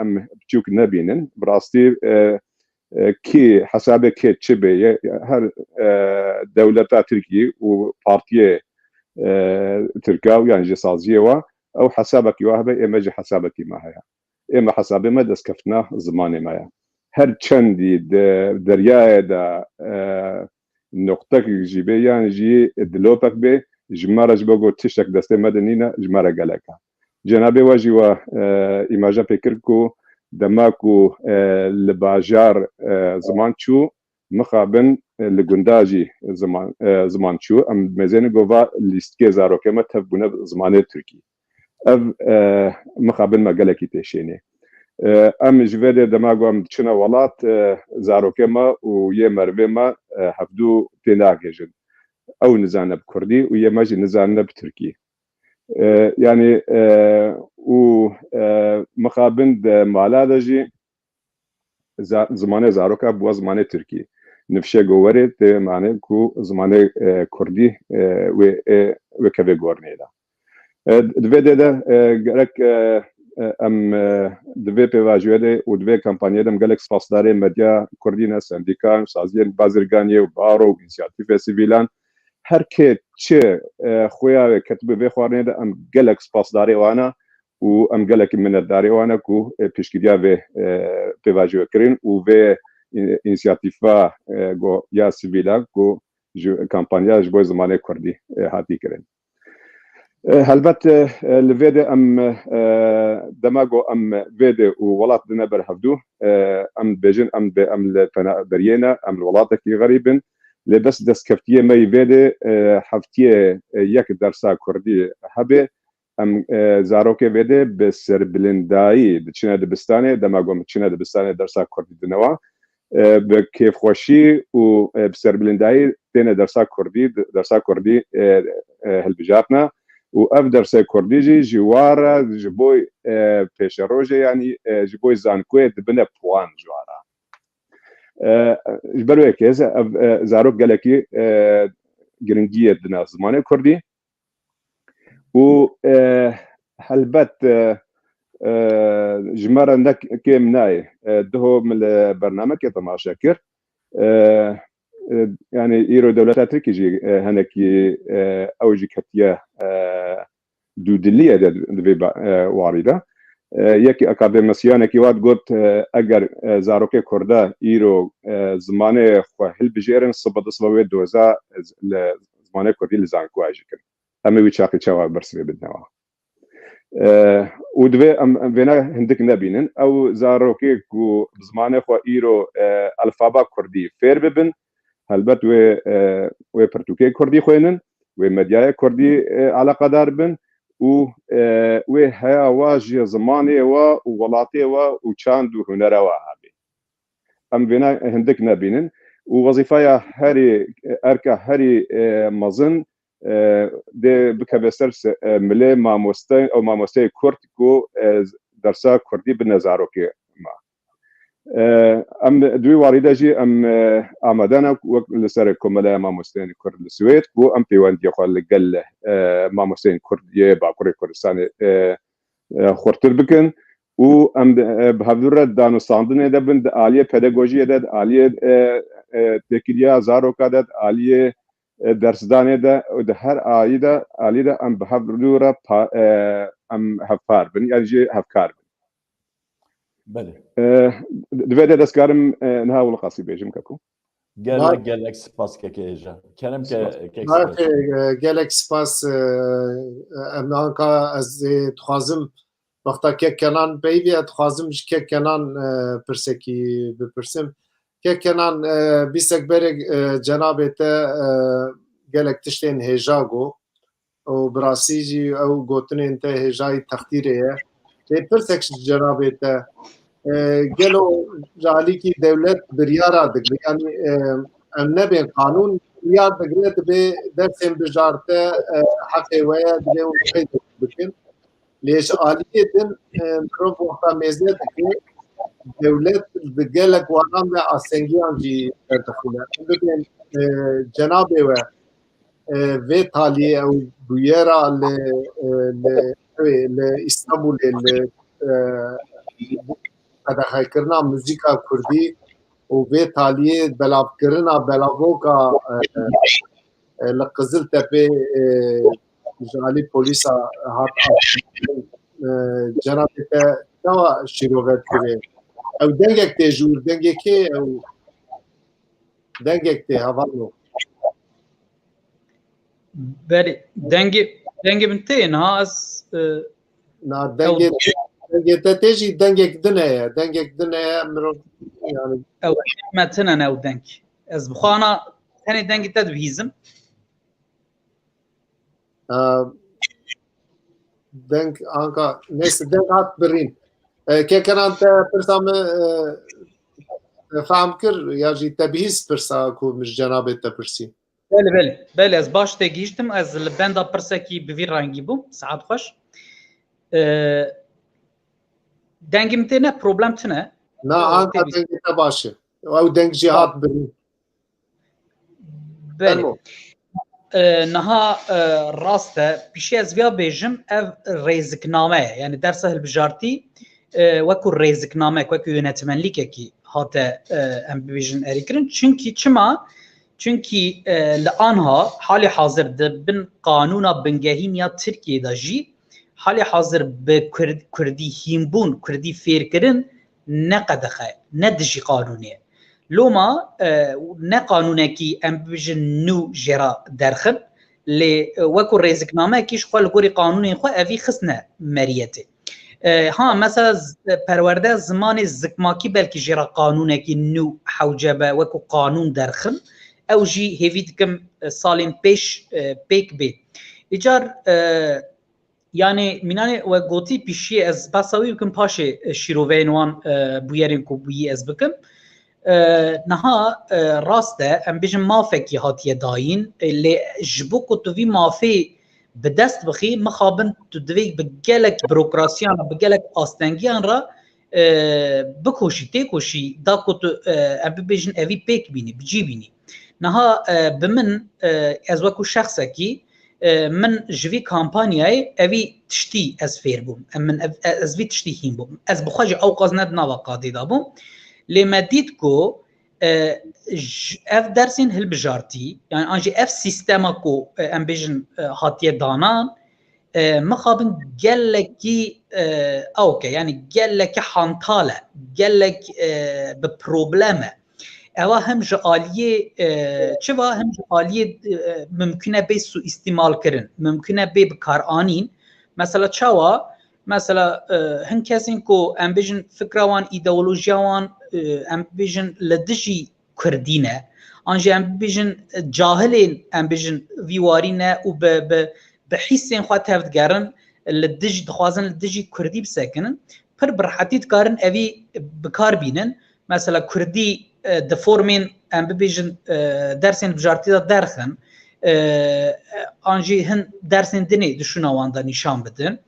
em biçûk nebînin bi rastî kê hesabê kê çi bê her dewleta Tirkiyê û partiyê Tirka yani ji saziyê wa او حسابك يوهبه اما جي حسابك ما هيا اما حسابي ما دسكفتنا زماني ما هر چندی دریای دا نقطه که جیبه یعنی جی دلوپک به جماره جبه گو تشتک دسته مدنینه جماره گلکه جنابه واجی و ایماجه پیکر کو دماکو لباجار زمان چو مخابن لگنداجی زمان چو ام مزین گووا لیستگی زاروکه ما تفبونه زمان ترکی اف مخابن مگلکی تشینه ام جوید دماغو ام چنا ولات زاروکه ما و یه مروه ما هفدو تناگجن او نزانه بکردی و یه ماجی نزانه بترکی يعني ومخابن مالا دجي زمانه زاروكا بوا زمانه تركي نفشه گووره ته معنی کو زمانه کردی و کبه گورنه دا دوی ده گرک ام دوی پیواجوه ده و دوی کمپانیه دم گلک سپاسداره مدیا کردی سندیکان سازین بازرگانیه و بارو و انسیاتیف سیویلان هر که چه خویا کتبه به خوارنه ده ام گلک سپاسداره وانا و ام گلک منداره وانا کو پیشگیریا و پیواجوه کرین و و انسیاتیفا گو یا سیویلا گو کمپانیا جبوی زمانه کردی هاتی کرین البته الفيديو ام دماغو ام فيديو وولات دنبر هفدو ام بيجن ام برينا ام الولات كي غريبن لبس دسكفتيه مي فيديو حفتيه يك درسا كردي هبه ام زاروكي فيديو بسر بلنداي بچنا دبستانه دماغو بچنا دبستانه درسا كردي دنوا بكيف خوشي و بسر بلنداي تين درسا كردي هلبجاتنا و اف درسه کردی جواره جبوی پیش روزه یعنی جبوی زانکوی دبنه پوان جواره جبروی که زاروک گلکی گرنگیه دنا زمانه کردی و هلبت جماره نک کم نای ده من برنامه که تماشا کرد يعني ايرو دولتات تركيجي هناكي اوجي كتيه دودليه دبي وارده يكي اكاديميسيان كي واد قلت اگر زاروكي كردا ايرو زمانه خو هل بجيرن صبد دوزا زمانه كردي لزانكو اجيكن اما ويچاقي چوا برسبي بدنوا ودبي ام فينا هندك نبينن او زاروكي كو زمانه خو ايرو الفابا كردي فير ببن البته و پرتوکی کردی خوینن و مدیای کردی علاقه دار بن و هیا واجی زمانی و ولاتی و چاند و هنر و هابی ام بنا هندک نبینن و وظیفه هری ارکا هری مزن ده بکبستر ملی ماموسته او ماموسته کرد کو درسا کردی بنظارو که ام دوی واریده جی ام آمدانا وقت لسر کملا ماموستین کرد السوید و ام پیوندی خواه لگل ماموستین کردیه باکوری کردستان خورتر بکن و ام بهدور دانستاندن دبن عالیه پداگوژی داد عالیه تکیلیا زاروکا داد عالیه درسدانه ده و هر عالیه ام بهدور ام هفار بن یعنی جی هفکار بله دویده دستکارم نهاول قاسی بیجم ککو گلک سپاس که کنم که گلک سپاس امانکا از تخوازم وقتا که کنان بیوی تخوازم که کنان پرسکی بپرسم که کنان بیسک برگ جنابت گلک تشتین هجاگو و براسی جی او گوتن انت هجای تختیره پرسک جنابت گلو جالی کی دولت بریارا دگری یعنی نبی قانون بریار دگری به درسیم بجارته حقی ویا دگری و خیلی بکن لیش آلیه دن رو وقتا میزنه که دولت دگلک وانام به آسنگیان جی ارتخونه بکن جنابه و تالیه او بیارا ل اداخای کرنا موزیکا کردی و به تالیه بلاب کرنا بلاوکا لقزل تپه جالی پلیس هات جناب تا شیروت کرده او دنگک تجور دنگکی او دنگک ته هوانو بله دنگ بنتي ناس نا دنگک تجی دنگک دنه مرو يعني او متنا او دنگ از بخانا ثاني دنگ تدبيزم دنگ آنکا نیست دنگ هات برین که کنان تا پرسام فهم کر یا جی تبهیز پرسا کو مش جناب تپرسی بله از باش تگیشتم از لبندا پرسکی بوی رنگی بوم ساعت خوش دنگ متنا پروبلم تنه نه آنکا دنگ تا باشه او دنگ جی هات برین بله نها راسته پیشی از ویا بیجم اف ریزکنامه یعنی درس هلبجارتی وکو ریزکنامه وکو یونتمنلیکه کی هاته ام بیجن اریکرین چونکی لآنها حال حاضر بن قانونا بنگهین یا ترکیه دا جی حال حاضر به کردی هیمبون کردی فیر کرن نقدخه ندجی قانونیه لوما نه قانونه کی ام بیجن نو جرا درخن ل وکو ریزکنامه کیش خو لگوری قانونی خو اوی خصنه مریته ها مثلا پرورده زمان زکماکی بلکی جرا قانونه کی نو حوجبه وکو قانون درخن او جی هیوید کم سالین پیش پیک بی ایجار yani minane ve goti pişi ez basavi bikim paşe şiroveyn wan buyerên ku buyî ez bikim naha raste em bijim mafekî hatiye dayîn lê ji bo ku tu vî mafê bi dest bixî mixabin tu divê bi gelek bürokrasiyan bi gelek astengiyan ra bikoşî têkoşî da ku tu em bibêjin evî pêk bînî bicî bînî naha bi min ez wekû şexsekî من جوی کامپانیای اوی تشتی از فیر بوم من از وی تشتی هیم بوم از بخواج اوقاز ند نوا قاضی دا بوم لما دید کو اف درسین هل بجارتی یعنی انجی اف سیستما کو ام بیجن هاتیه دانان مخابن گلکی اوکه یعنی گلکی حانتاله گلک به پروبلمه اوا هم جالیه چوا هم جالیه ممکنه به سو استعمال کردن ممکنه به کار آنین مثلا چوا مثلا هن کسین کو ام بیژن فکروان ایدئولوژیوان ام بیژن لدجی کردینه آنجا ام بیژن جاهلین ام بیژن ویوارینه و به حسین خو تفدگرن لدج دخوازن لدجی کردی بسکنن پر برحتیت کارن اوی بکار بینن مثلا کردی د فورمین ام ببیجن درسین بجارتی دا درخن آنجی هن درسین دنی دشونوان دا نشان بدن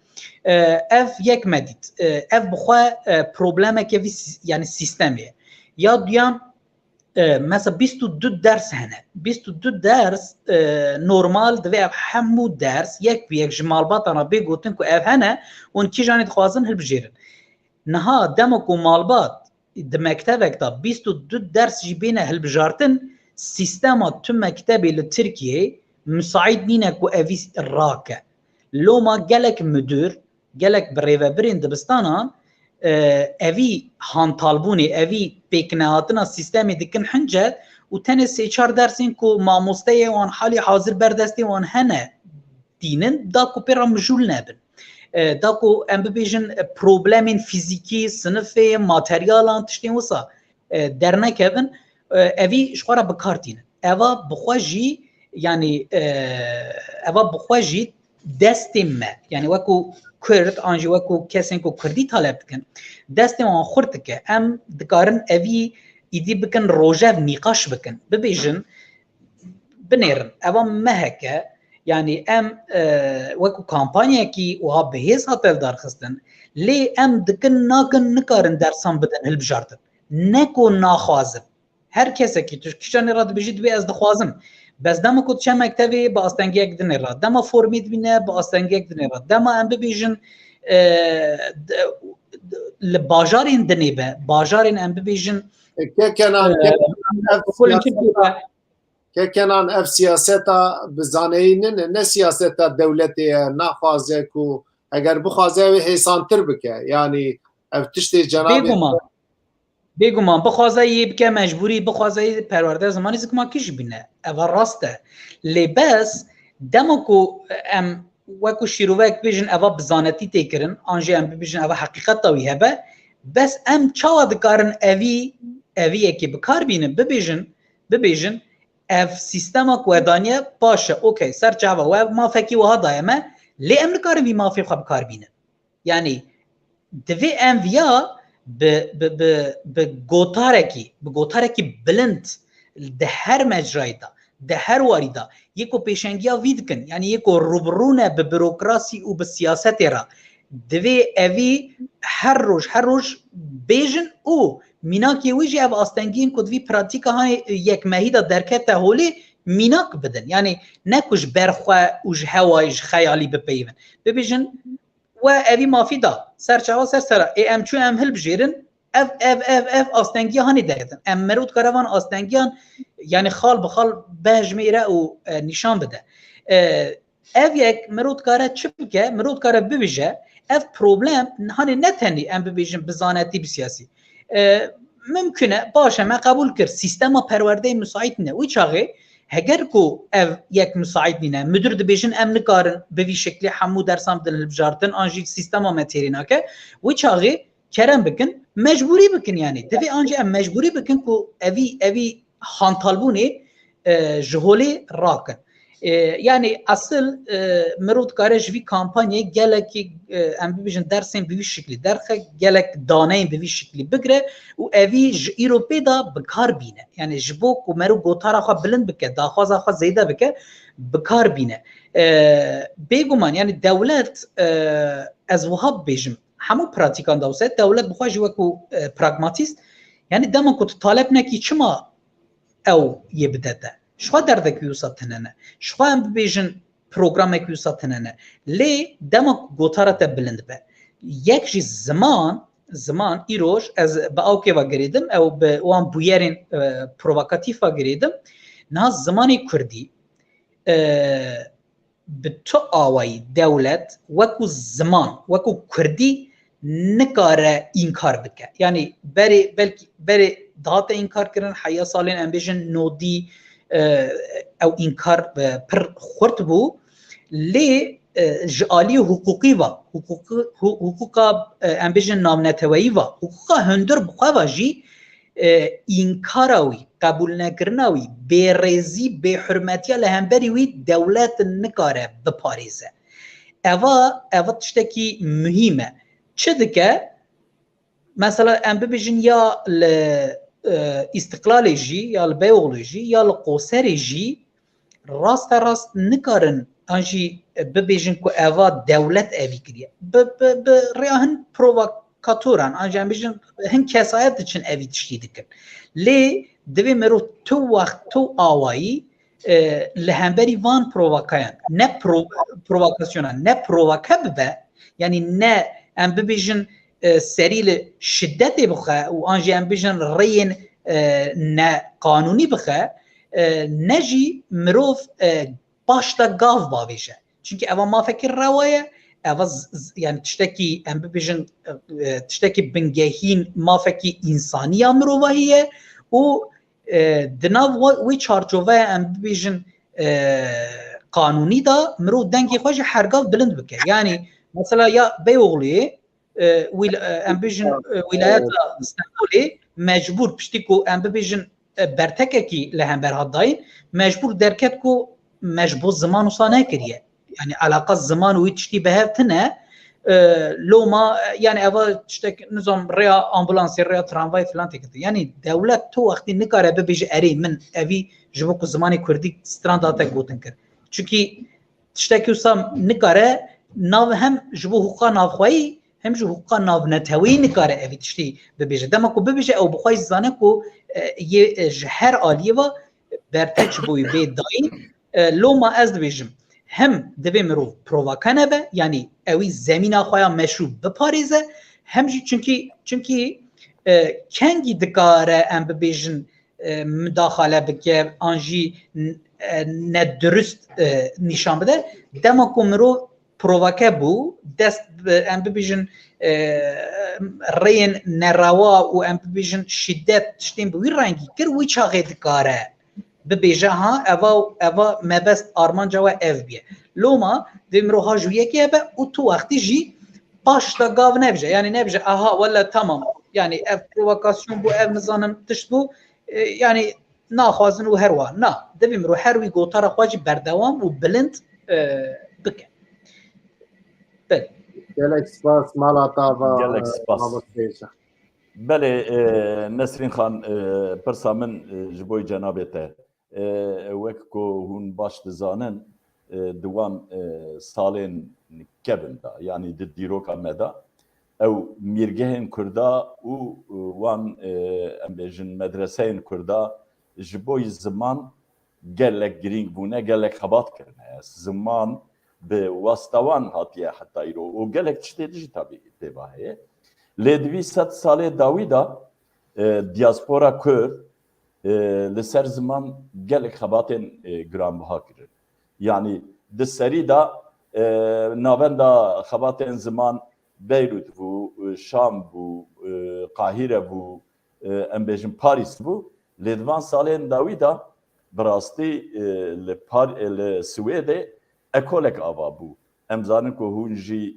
اف یک مدید اف بخواه پروبلمه که یعنی سیستمیه یا دیان مثلا 22 درس هنه 22 درس نورمال دوی اف همو درس یک بی یک جمال باتانا بگوتن که اف هنه اون کی جانید خوازن هل بجیرن نها دمکو مالبات د مکتبک دا 22 درس جبینه هلبجارتن سیستما تو مکتبی لترکیه مساعد نینه کو اوی راکه لوما گلک مدور گلک بریوه برین دبستانان اوی هانتالبونی اوی پیکنهاتنا سیستمی دکن حنجد و تنه 3-4 درسین کو ماموسته وان حالی حاضر بردستی وان هنه دینن دا کو پیرا مجول نبن داکو ام ببیجن پروبلمین فیزیکی صنفه ماتریالان تشتین وسا درنکبن اوی شخورا بکارتین اوا بخواجی یعنی اوا بخواجی دستیم ما یعنی وکو کرد آنجی وکو کسین کو کردی طلب کن دستیم آن خورد که ام دکارن اوی ایدی بکن روژه نیقاش بکن ببیجن بنیرن اوا مهکه yani em wekû kampanyekî wiha bihêz hat tevdarxistin lê em dikin nakin nikarin dersan bidin hilbijartin ne ku naxwazin her kesekî tu kişanê ra dibêjî divê ez dixwazim bes dema ku tu çem mektebê bi astengiyek dinê ra dema formî dibîne bi astengiyek dinê ra dema em bibêjin li bajarên dinê be bajarên em bibêjin که کنان اف سیاستا بزانینن نه سیاستا دولتی نخوازه کو اگر بخوازه حسانتر بکه یعنی اف تشتی جنابی بگومان بخوازه یه بکه مجبوری بخوازه پرورده زمانی زکما کش بینه اول راسته لباس دمکو ام وکو شیروک بیجن اوا بزانتی تکرن آنجا ام بیجن اوا حقیقت تاوی هبه بس ام چاوا دکارن اوی اکی بکار بینه ببیجن اف سیستما کوادانیه باشه اوکی سر چاوا و ما فکی وها دایمه لی ام نکارن وی مافی خواه بکار بینه یعنی دوی ام ویا به گوتارکی بلند ده هر مجرای دا ده هر واری دا یکو پیشنگیا وید کن یعنی یکو روبرونه به بروکراسی و به سیاست را دوی اوی هر روش بیجن او میناکی ویجی او آستنگین کدوی پراتیکا های یک مهیدا درکت هولی میناک بدن یعنی نکوش برخواه اوش هوایش خیالی بپیون ببیجن و اوی مافی دا سرچاوا سر ام چو ام هل بجیرن اف آستنگی هانی درکتن ام مرود کاروان آستنگیان یعنی خال بخال بهج میره و نشان بده اف یک مرود کاره چی بکه مرود کاره ببیجه اف پروبلم هانی نتنی ام ببیجن بزانتی بسیاسی ممکنه باشه ما قبول کرد سیستما پرورده مساعد نه وی چاقه هگر کو اف یک مساعد نینه مدیر دبیجن ام نکارن به وی شکلی حمو درسام دل بجارتن آنجی سیستما مترینا که وی چاقه کرم بکن مجبوری بکن یعنی دوی آنجا ام مجبوری بکن کو اوی خانطالبونه جهولی راکن یعنی اصل مرود کاره جوی کامپانی گلکی ام بیجن درسین بوی شکلی درخه گلک دانین بوی شکلی بگره و اوی ایروپی دا بکار بینه یعنی جبو کو مرو گوتارا خواه بلند بکه داخوازا خواه زیده بکه بکار بینه بگومان یعنی دولت از وحاب بیجم همو پراتیکان داوسه دولت بخواه جوا کو پراگماتیست یعنی دمان کو طالب نکی چما او یه بدده شخوا دردکی یوسا تننه شخوا هم ببیجن پروگرامک یوسا تننه لی دما گوتارت بلند به یک جی زمان ایروش از با اوکی و گریدم او به وان بویرین پرووکاتیف و گریدم نه زمانی کردی به تو آوایی دولت وکو زمان وکو کردی نکاره این کار بکه یعنی بری دهات این کار کردن حیا سالین امبیشن نودی او این کار پر خورد بو لی جالی حقوقی و حقوقا امبیشن نامنتوایی و حقوقا هندر بخوا جی این کاراوی قبول نکرناوی به ریزی به حرمتی لهمبری وی دولت نکاره بپاریزه اوا تشتکی مهمه چه دکه مثلا ام ببیجن یا استقلال جی یا البیولوژی جی یا القوسر جی راست نکارن انجی ببیجن که اوا دولت اوی کریه به ریاهن پرووکاتوران انجی ام ببیجن هن کسایت چن اوی تشتی دکن لی دوی مرو تو وقت تو آوایی لهمبری وان پرووکایان نه پرووکاسیونان نه پرووکه ببه یعنی نه ام ببیجن سریل شدت بخه و آنجی ام بیجن رین نه قانونی بخه نجی مروف باشتا گاف باویشه چونکه اوا ما فکر روایه اوا یعنی تشتکی ام بیجن تشتکی بنگهین ما فکر انسانی امروهیه و دناو وی چارچوبه ام بیجن قانونی دا مرو دنگی خوش هرگاه بلند بکه یعنی مثلا یا بیوغلی ام بیجن ولایت استانبولی مجبور پشتی کو ام بیجن برتکه کی لهم برهاداین مجبور درکت کو مجبور زمان وصانه کریه یعنی علاقه زمان و تشتی بهتنه لو ما يعني اول تشتك نظام ريا امبولانس ريا ترامواي فلان تكت يعني دولت تو وقتی نکاره ببیج اری من اوی جبوك زمانی کردی ستراندات گوتن کر چونکی تشتکی وسام نکاره ناو هم جبو حقوق ناوخوایی هم جو حقوق ناو نتوی نکاره اوی تشتی ببیج دما کو ببیج او بخوای زانه کو یه هر عالیه و برتج بوی به داین لو ما از بيجم هم دبي مرو پروواکانه به یعنی اوی زمین آخویا مشروع بپاریزه هم چونکی کنگی دکاره ام ببیجن müdahale bike an jî nedurist nîşan bide dema ku mirov provake bû dest em bibêjin reyên nerawa û em bibêjin şiddet tiştên bi wî rengî kir wî çaxê dikare bibêje ha eva mebest armanca we ev biye loma dê mirov ji yekê hebe û tu wextî jî baş da gav nebije yani nebije aha wala tamam yani ev provokasyon bû ev nizanim tişt bû yani naxwazin û her wan na divê mirov her wî gotara xwe jî berdewam û bilind bike gelek spas mala tava Gelek spas. Belê Nesrîn Xan pirsa min ji bo cenabê te wek ku hûn baş dizanin di wan salên kevin da yanî di dîroka me da ew mîrgehên Kurda û wan em bêjin medreseyên Kurda ji bo ziman gelek girîng bûne gelek xebat kirine ziman bi wasta wan hatiye heta îro û gelek tiştê jî tabî têva heye lê di vî sed salê dawî da diaspora Kurd li ser ziman gelek xebatên giranbiha kirin yanî di serî da navenda xebatên ziman Beyrût bû Şam bû Qahîre bû em bêjin Parîs bû lê di van salên dawî da bi rastî li Swêdê ekolek ava bû em zanin ku hûn jî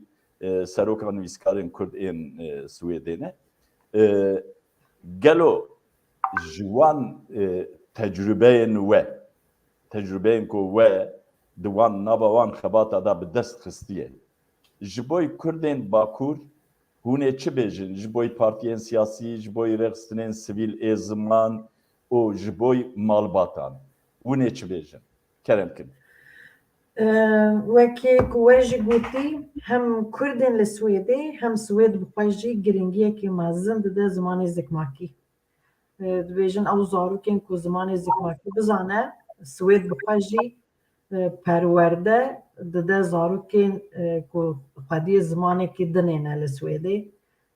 seroka nivîskarên Kurd ên Swêdê ne gelo ji wan tecrübeyên we tecrübeyên ku we di wan nava wan xebata da bi dest xistiye ji boî Kurdên Bakur hûn ê çi bêjin ji boî partiyên siyasî ji boî rêxistinên sivîl ê ziman û ji boî malbatan hûn ê çi bêjin kerem kin wekî ku we jî gotî hem Kurdên li Swêdê hem Swêd bi xwe jî giringiyekî mezin dide zimanê zikmakî dibêjin ew zarokên ku zimanê zikmakî bizane Swêd bi xwe jî perwerde dide zarokên ku xwediyê zimanekî dinêne li Swêdê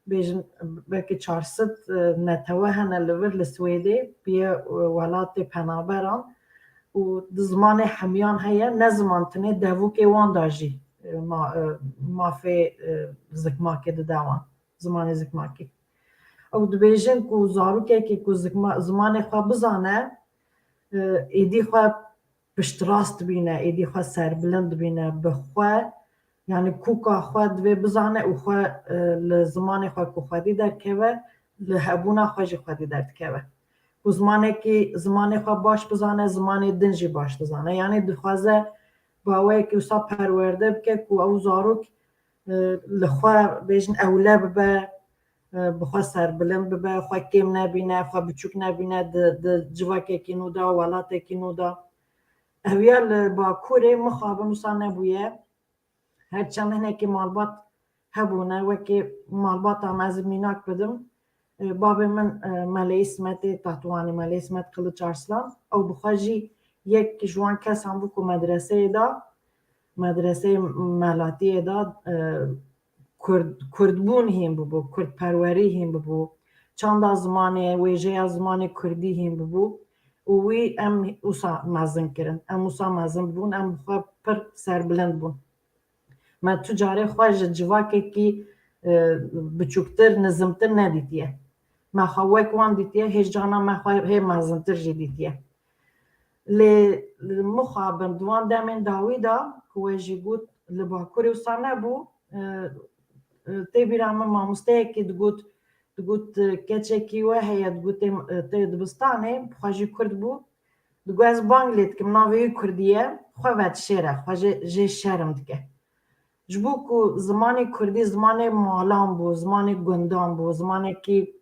bêjin belkî 400 netewe hene li vir li Swêdê piye welatê penaberan û di zimanê hemiyan heye ne zimantinê devûkê wan da jî mafê zikmakê dide wan zimanê zikmakî ew dibêjin ku zarokekî ku zimanê xwe bizane êdî xwe piştrast bîne êdî xwe serbilind bîne bi xwe yani kûka xwe divê bizane û xwe li zimanê xwe ku xwedî derkeve li hebûna xwe jî xwedî derdikeve ku zimanekî zimanê xwe baş bizane zimanê din jî baş dizane yani dixwaze baweyekî wisa perwerde bike ku ew zarok li xwe bêjin ewle bibe bi xwe serbilind bibe xwe kêm nebîne xwe biçûk nebîne di civakekî nû da welatekî nû da eviya li Bakurê mixabin wisa nebûye herçend hinekî malbat hebûne wekî malbata me ez mînak bidim babê min Melê İsmetê Tehtûanî Melê İsmet Qiliç Arslan ew bi xwe jî yek ji wan kesan bû ku medreseyê da medreseyê melatiyê da Kurdbûn hîn bibû Kurdperwerî hîn bibû çanda zimanê wêjeya zimanê Kurdî hîn bibû û wî em wisa mezin kirin em wisa mezin bûn em bi xwe pir serbilind bûn me tu carê xwe ji civakekî biçûktir nizimtir nedîtiye me xwe wek wan dîtiye hêj cana me xwe hê mezintir jî dîtiye lê mixabin di wan demên dawî da ku we jî got li Bakurê wisa nebû tê bîra min mamosteyekî digot keçekî we heye digot tê dibistanê bi xwe jî Kurd bû digot ez bang lê dikim navê wî Kurdî ye xwe vedişêre xwe jê şerm dike ji bo ku zimanê Kurdî zimanê malan bû zimanê gundan bû zimanekî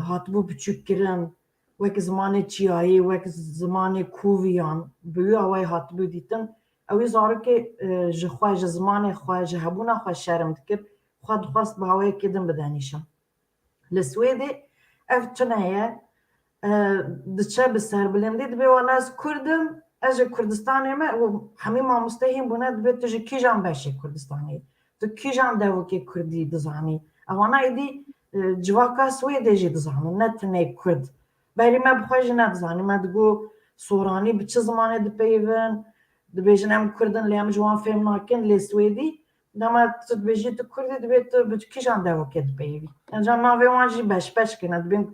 hatibû biçûkkirin wek zimanê çiyayî wek zimanê kûviyan bi wî awayî hatibû dîtin ew ê zarokê ji xwe ji zimanê xwe ji hebûna xwe şerm dikir xwe dixwast bi hawayekî din bidenîşin li Swêdê ev tune ye diçe bi serbilindî dibe wan ez Kurdim ez ji Kurdistanê me û hemî mamoste hîn bûne dibe tu ji kîjan beşê Kurdistanê tu kîjan devokê Kurdî dizanî ewana êdî civaka Swêdê jî dizanin ne tenê Kurd بری ما بخواهی نبزانی ما دگو سورانی به چه زمانه دپیون دبیجن ام کردن لیم جوان فهم ناکن لی سویدی دما تو دبیجی تو کردی دبی تو کیشان دو که دپیوی انجام ناوی وانجی بش کنه دبین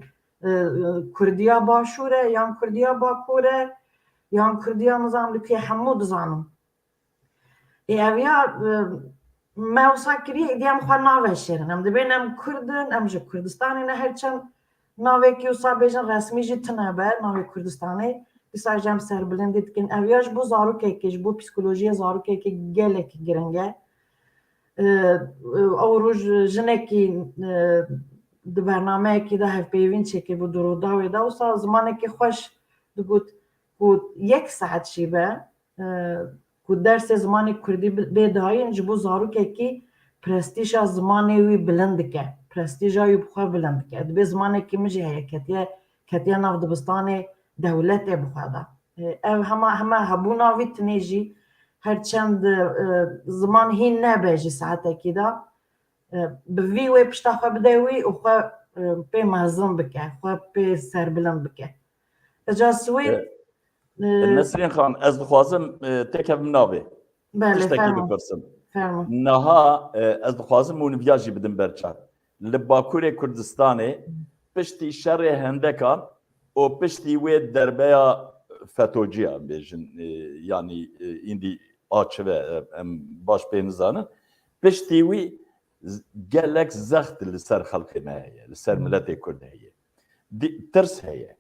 کردیا باشوره یا کردیا باکوره یا کردیا نظام لکی حمود زانم اویا ما وساکری دیام خواه ناوی شیرن ام دبین ام کردن ام جو کردستانی نه هرچند ناوی که وسا بیجن رسمی جی تنبه ناوی کردستانی بیساجم سر بلندید کن اویاش بو زارو که بو پسیکولوژی زارو که گلک گرنگه او روز جنکی د برنامه که ده هفپیوین چه که بو درودا و ده وسا زمانه که خوش دگوت بود 1 ساعت شیبه که درس زمانی کردی بیداین جبو زارو که پرستیش زمانی وی بلند که پرستیج های بخواه بلند که دبی زمانی که مجی هیا کتیه ناو دبستان دولت بخواه او همه هبو ناوی تنیجی هرچند زمان هی نبیجی ساعته که دا بوی وی پشتا خواه بدهوی و خواه پی مهزم بکه خواه پی سر بلند بکه اجا سوید نسرین خان از دخوازم تکم ناوی بله تشتکی فرما بپرسم فرما نها از دخوازم اون ویاجی بدم برچار لباکور کردستانه پشتی شر هندکان و پشتی وی دربیا فتوجیا بیجن یعنی ایندی آچوه باش بینزانه پشتی وی گلک زخت لسر خلقی ما هیه لسر ملت کرده هیه ترس هیه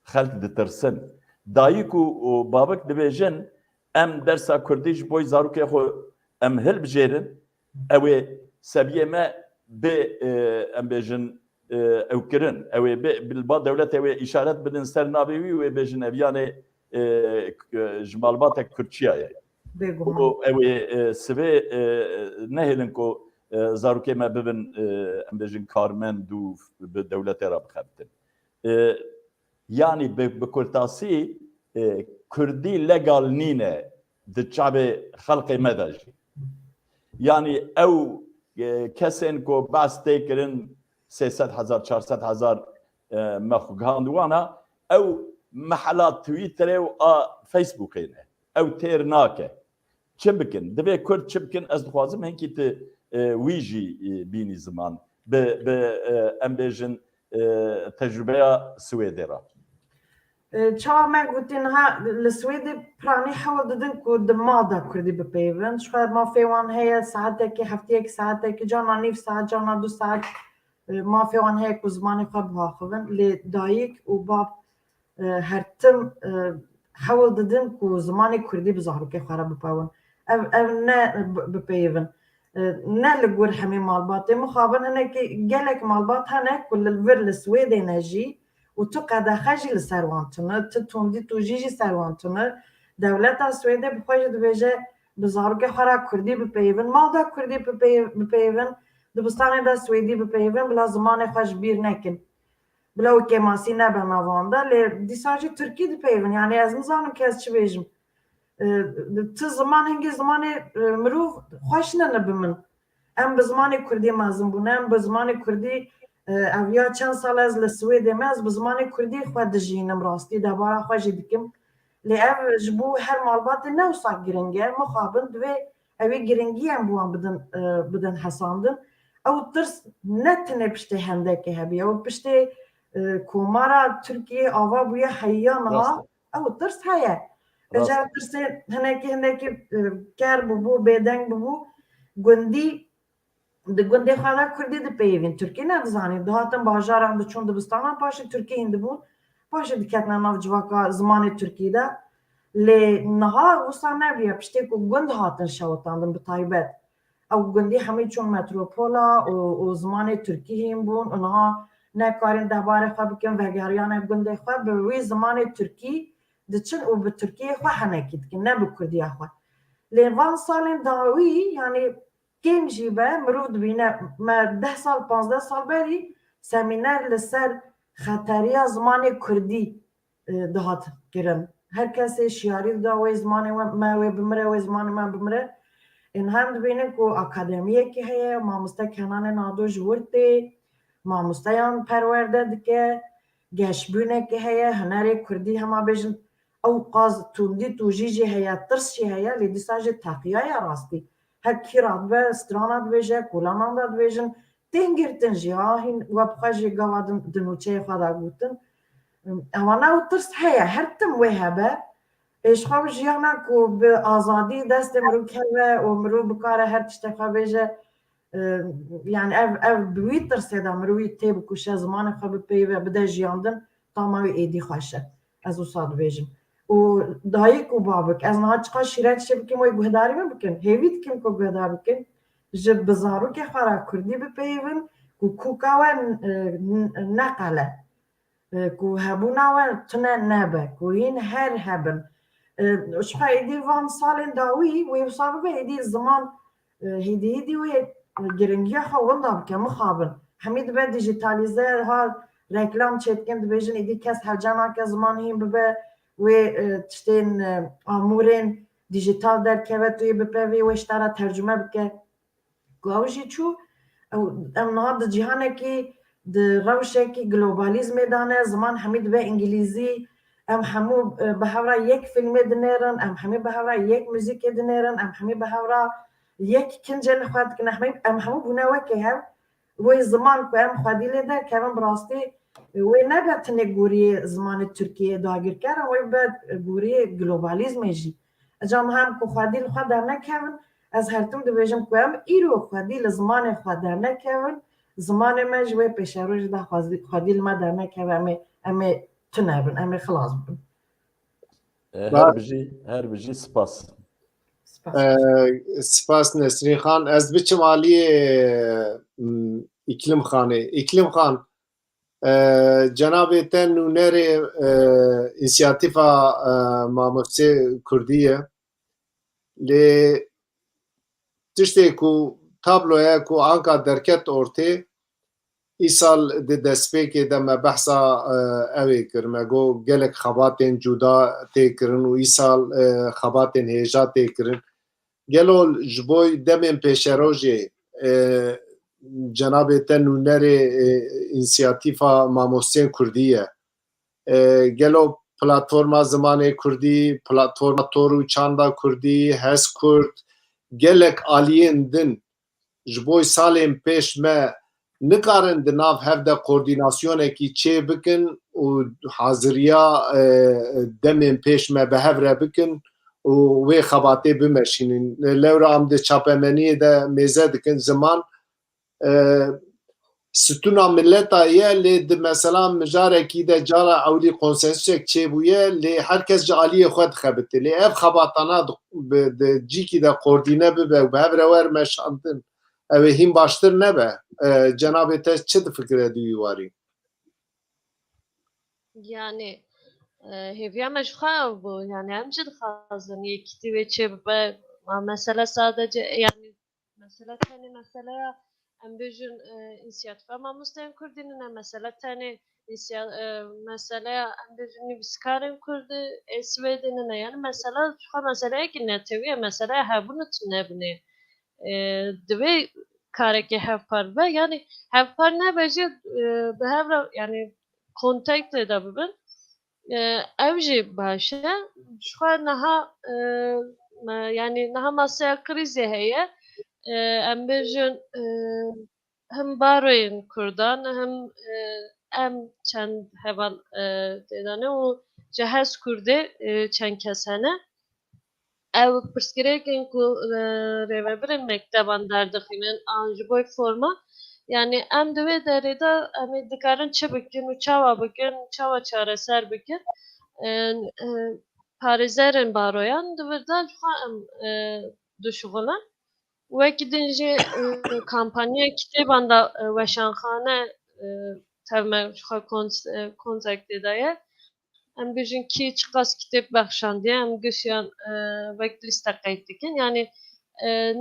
خلق دی ترسن دایک و بابک دبیجن ام درسا کردیش بوی زاروکی خو ام هل بجیرن اوی سبیه ما به ام بیجن او کرن اوی بالبا دولت اوی اشارت بدن سر نابیوی و بیجن اویانه جمالبات کرچیه بگو اوی سبه نهلن کو زاروکی ما ببن ام بیجن کارمند و به دولت را بخبتن yani بکرتاسی کردی لگال نینه د شعب خلق مداجی yani او کسین کو باس تکرن 300,000 400,000 مخوگاندوانا او محلات تویتر و فیسبوکینه او تیرناکه چه بکن دبی کرد چه بکن از دخوازم هنکی ت ویجی بینی زمان به امبیجن تجربه سویدی را چاوا ما گوتین ها لسویدی پرانی حاول دادن که دمادا کردی بپیون شاید ما فیوان هیا ساعته که هفته 1 ساعته که جانا 9 ساعت جانا 2 ساعت ما فیوان هیا که زمانی خواب بخوابن لی دایک و باب هرتم حاول دادن که زمانی کردی بزهرو که خواره بپیون او نه بپیون نه لگور همه مالباته مخابن هنه که گلک مالبات هنه کل الور لسویدی نجی و تو قد خجی لسروانتونه تو توندی تو جیجی سروانتونه دولت سویده بخواهی دویجه بزارو که خواه کردی بپیون ما دا کردی بپیون دبستان دا سویدی بپیون بلا زمان خوش بیر نکن بلا و که ماسی نبه نوانده لی دیساجی ترکی بپیون یعنی از نزانم که از چی بیجم تو زمان هنگی زمان مروف خوش ننبه من ام بزمان کردی مازم بونه ام بزمان کردی اویا چند سال از لسویده ما از بزمان کردی خود دجینم راستی دبارا خوشی دیکم لی او جبو هر مالبات نوسا گرنگه مخابن دوی اوی گرنگی هم بوان بدن حساندن او ترس نتنه پشته هنده که هبی او پشته کومارا ترکیه آوا بویا حیانها او ترس هایه اجا ترس هنه که کر ببو بیدنگ ببو گندی د گنده خاله کردی د پیوین ترکی نه زانی دهاتن باجاران د چون دبستان پاشه ترکی هند بون پاشه دکتنا ناو جواکا زمان ترکی ده لی نهار وسا نبیه پشتی که گند هاتن شوتاندن به تایبت او گندی همه چون متروپولا و زمان ترکی هم بون اونها نکارین دباره خواه بکن وگریان گنده خواه به روی زمان ترکی د چون او به ترکی خواه هنکید که نه به کردی خواه لی وان سالین داوی یعنی کم جیبه مرود بینه ما 10 سال 15 سال بری سمینر لسر خطری زمان کردی دهات گرن هر کسی شیاری داوی زمان ما وی بمره و زمان ما بمره این هم بینه که اکادمیه که هیه مامسته کنان نادو جورده مامستهان پرورده دکه گەشتبوونێکی هەیە هەنارێک کوردی هەما بێژن ئەو قاز توندی توژیژی هەیە ترسی هەیە لێ دیساژێ تاقیایە ڕاستی هەرکی ڕادبە سترانات بێژە کولامان دەبێژن تێنگرتن ژی هاهین وە بخەژێ گەوا دنوچەیە خوادا گوتن ئەوانە و ترس هەیە هەرتم وێ هەبە ئێشخوا ژیانە کو بە ئازادی دەستێ مرۆڤ کەوە و مرۆڤ بکارە هەر تشتێکا بێژە yani ev bi wî tirsê de mirovî tê bikuşe zimanê xwe bipeyve bide jiyandin tama wî êdî xweş e ez wisa dibêjim û dayîk û babik ez niha çiqa şîret çê bikim wê guhdarî min bikin hêvî dikim ku guhdar bikin ji bi zarokê xwe re kurdî bipeyivin ku kûka we neqele ku hebûna we tune nebe ku hîn her hebin ji xwe êdî van salên dawî wê wisa bibe êdî ziman hêdî hêdî wê giringiya xwe winda bike mixabin hemî dibe dijîtalîze ha reklam çêtkin dibêjin êdî kes hevce nake ziman hîn bibe wê tiştên amûrên dijîtal derkeve tu yê bipevî wê ji te re tercüme bike ku ew jî çû em niha di cîhanekî di rewşekî globalizmê de hene ziman hemî dibe îngilîzî em hemû bi hewra yek filmê dinêrin em hemî bi hewra yek muzîkê dinêrin em hemî bi hewra yek kincê xwe dikin em hemû bûne wekê hev wê ziman ku em xwedî lê derkevin bi rastî wê nebe tinê gûriyê zimanê Tirkiyeyê dagirker wê be gûriyê globalizmê jî ecam hem ku xwedî li xwe dernekevin ez hertim dibêjim ku em îro xwedî li zimanê xwe dernekevin zimanê me ji wê pêşerojê de xwedî li me dernekeve em ê tunebin em ê xilas bibin her bijî spas spas Nesrîn Xan ez biçim aliyê İklim Xanê İklim Xan cenabê te nûnerê înisiyatîfa mamostê Kurdî ye lê tiştê ku tabloya ku anka derket ortê îsal di destpêkê de me behsa evê kir me got gelek xebatên cuda tê kirin û îsal xebatên hêja tê kirin gelo ji bo demên pêşerojê cenabê te nûnerê înisiyatîfa mamosteyên Kurdî ye gelo platforma zimanê Kurdî platforma tor û çanda Kurdî hez Kurd gelek aliyên din ji bo salên pêş me nikarin di nav hev de koordînasyonekî çê bikin û haziriya demên pêş me bi hev re bikin û wê xebatê bimeşînin lewra em di çapemeniyê de mêze dikin ziman stûna milleta ye lê di mesela mijarekî de cara ewlî konsensûsek çêbûye lê herkes ji aliyê xwe dixebite lê ev xebatana di cîkî de koordîne bibe û bi hev re werme şandin ew ê hîn baştir nebe cenabê te çi difikire di wî warî yani hêviya me ji xwe ew bû yani em jî dixwazin yekîtî wê çê bibe mesele sadece yani mesele tenê meseleya em bêjin înisiyatîfa mamosteyên Kurdî ne mesele tenê meseleya em bêjin nivîskarên Kurdî ê Swêdê ne yani mesele ji xwe meseleyekî netewî ye meseleya hebûnê tune binê divê karekê hevpar be yani hevpar nebe jî bi hev re yani kontaktê de bibin ew jî baş e ji xwe niha yani niha masaya krîzê heye em bêjin him baroyên Kurdan him em çend heval têdane û ji hez Kurdê çend kes hene ew pirsgirêkên ku rêvebirên mekteban derdixînin an ji bo forma yani em di wê derê de em ê dikarin çi bikin û çawa bikin çawa çareser bikin parêzerên baroyan divir de ji xwe em dişuxulin wekî din jî kampanyaya kitêban da weşanxane tevme ji xwe kontaktê de ye em bêjin kî çi qas kitêb bexşandiye em gişiyan wek lîsteqeyt dikin yani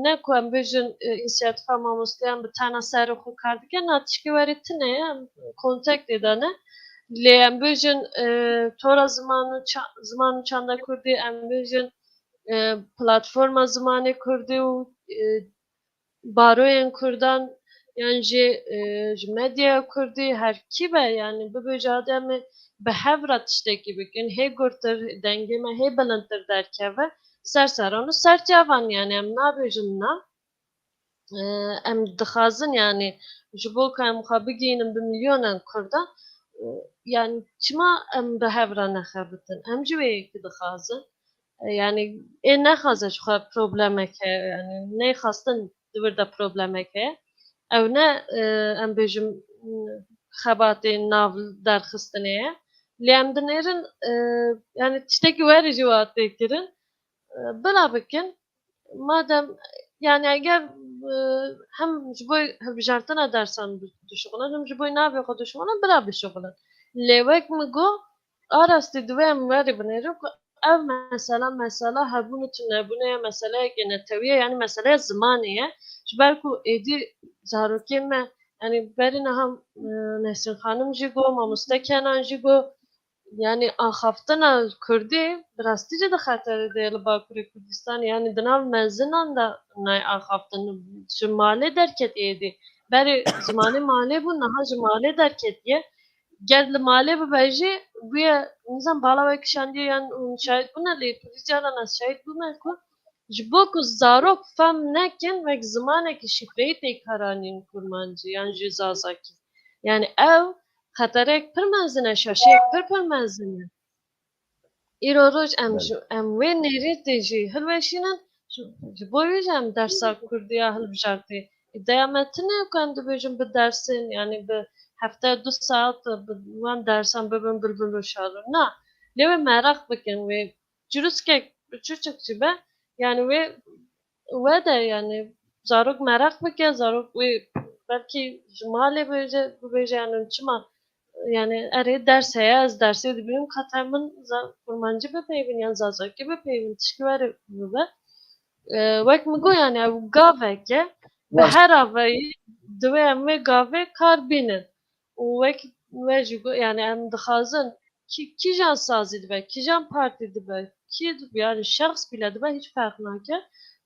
ne ku em bêjin înisiyatîfa mamosteyan bi tena serê xwe kar dikin na tişkî werî tune ye em kontaktê de ne lê em bêjin tora ziman û çanda Kurdî em bêjin platforma zimanê Kurdî û baroyên Kurdan yani ji medya Kurdî her kî be yani bibêje em bi hev re tiştekî bikin hê gurtir dengê me hê bilindtir derkeve ser seran û serçavan yani em nabêjin na em dixwazin yani ji bo ku em xwe bigînin bi milyonan Kurdan yani çima em bi hev re nexebitin em ji wê yekî dixwazin yani ê nexwaze ji xwe problemek heye yani neyxwastin di wir de problemek heye ew ne em bêjim xebatê nav derxistinê ye lê em dinêrin yani tiştekî werî jî wat tê kirin bila bikin madem yani eger hem ji bo hilbijartina dersan dişuxulin hem ji bo navê xwe dişuxulin bila bişuxulin lê wek min got arastî divê em werî binêrin ku ev mesela hebûn û tunebûnê ye meseleyekê netewî ye yani meseleya zimanê ye ji ber ku êdî zarokên me yani berî niha Nesrîn xanim jî got mamoste Kenan jî got yani axaftina Kurdî bi rastî jî di xeterê de ye li Bakurê Kurdistanê yani di nav menzinan de nayê axaftin ji malê derketiye êdî berê zimanê malê bû niha ji malê derketiye gel li malê bibe jî bûye nizam bala wekî şandiye yan şahid bûne lê pirî caran ez şahid bûme ku ji bo ku zarok fehm nekin wek zimanekî şifreyî tê karanîn kurmancî yan jî zazakî yani ew xeterek pir mezin e şaşeyek pir mezin e îro roj em wê nêrî tê jî hilweşînin ji bo wî jî em dersa Kurdiya hilbijartî îdeya me tune ku em dibêjin bi dersên yani bi hefteyê 2 saat bi wan dersan bibin bilbil û şadir na lê wê mereq bikin wê cûriskek biçûçik jî be yani wê de yani zarok mereq bike zarok wê belkî ji malê bibêje yani çima yani erê ders heye ez dersê dibînim qeter min kurmancî bipeyvin yan zazakî bipeyvin tişkî werî bibe wek min got yani ew gavek e bi her avayî divê em wê gavê kar bînin û wek jî got yani em dixwazin kîjan sazî dibe kîjan partî dibe kî yani şexs bîle dibe hiç ferq nake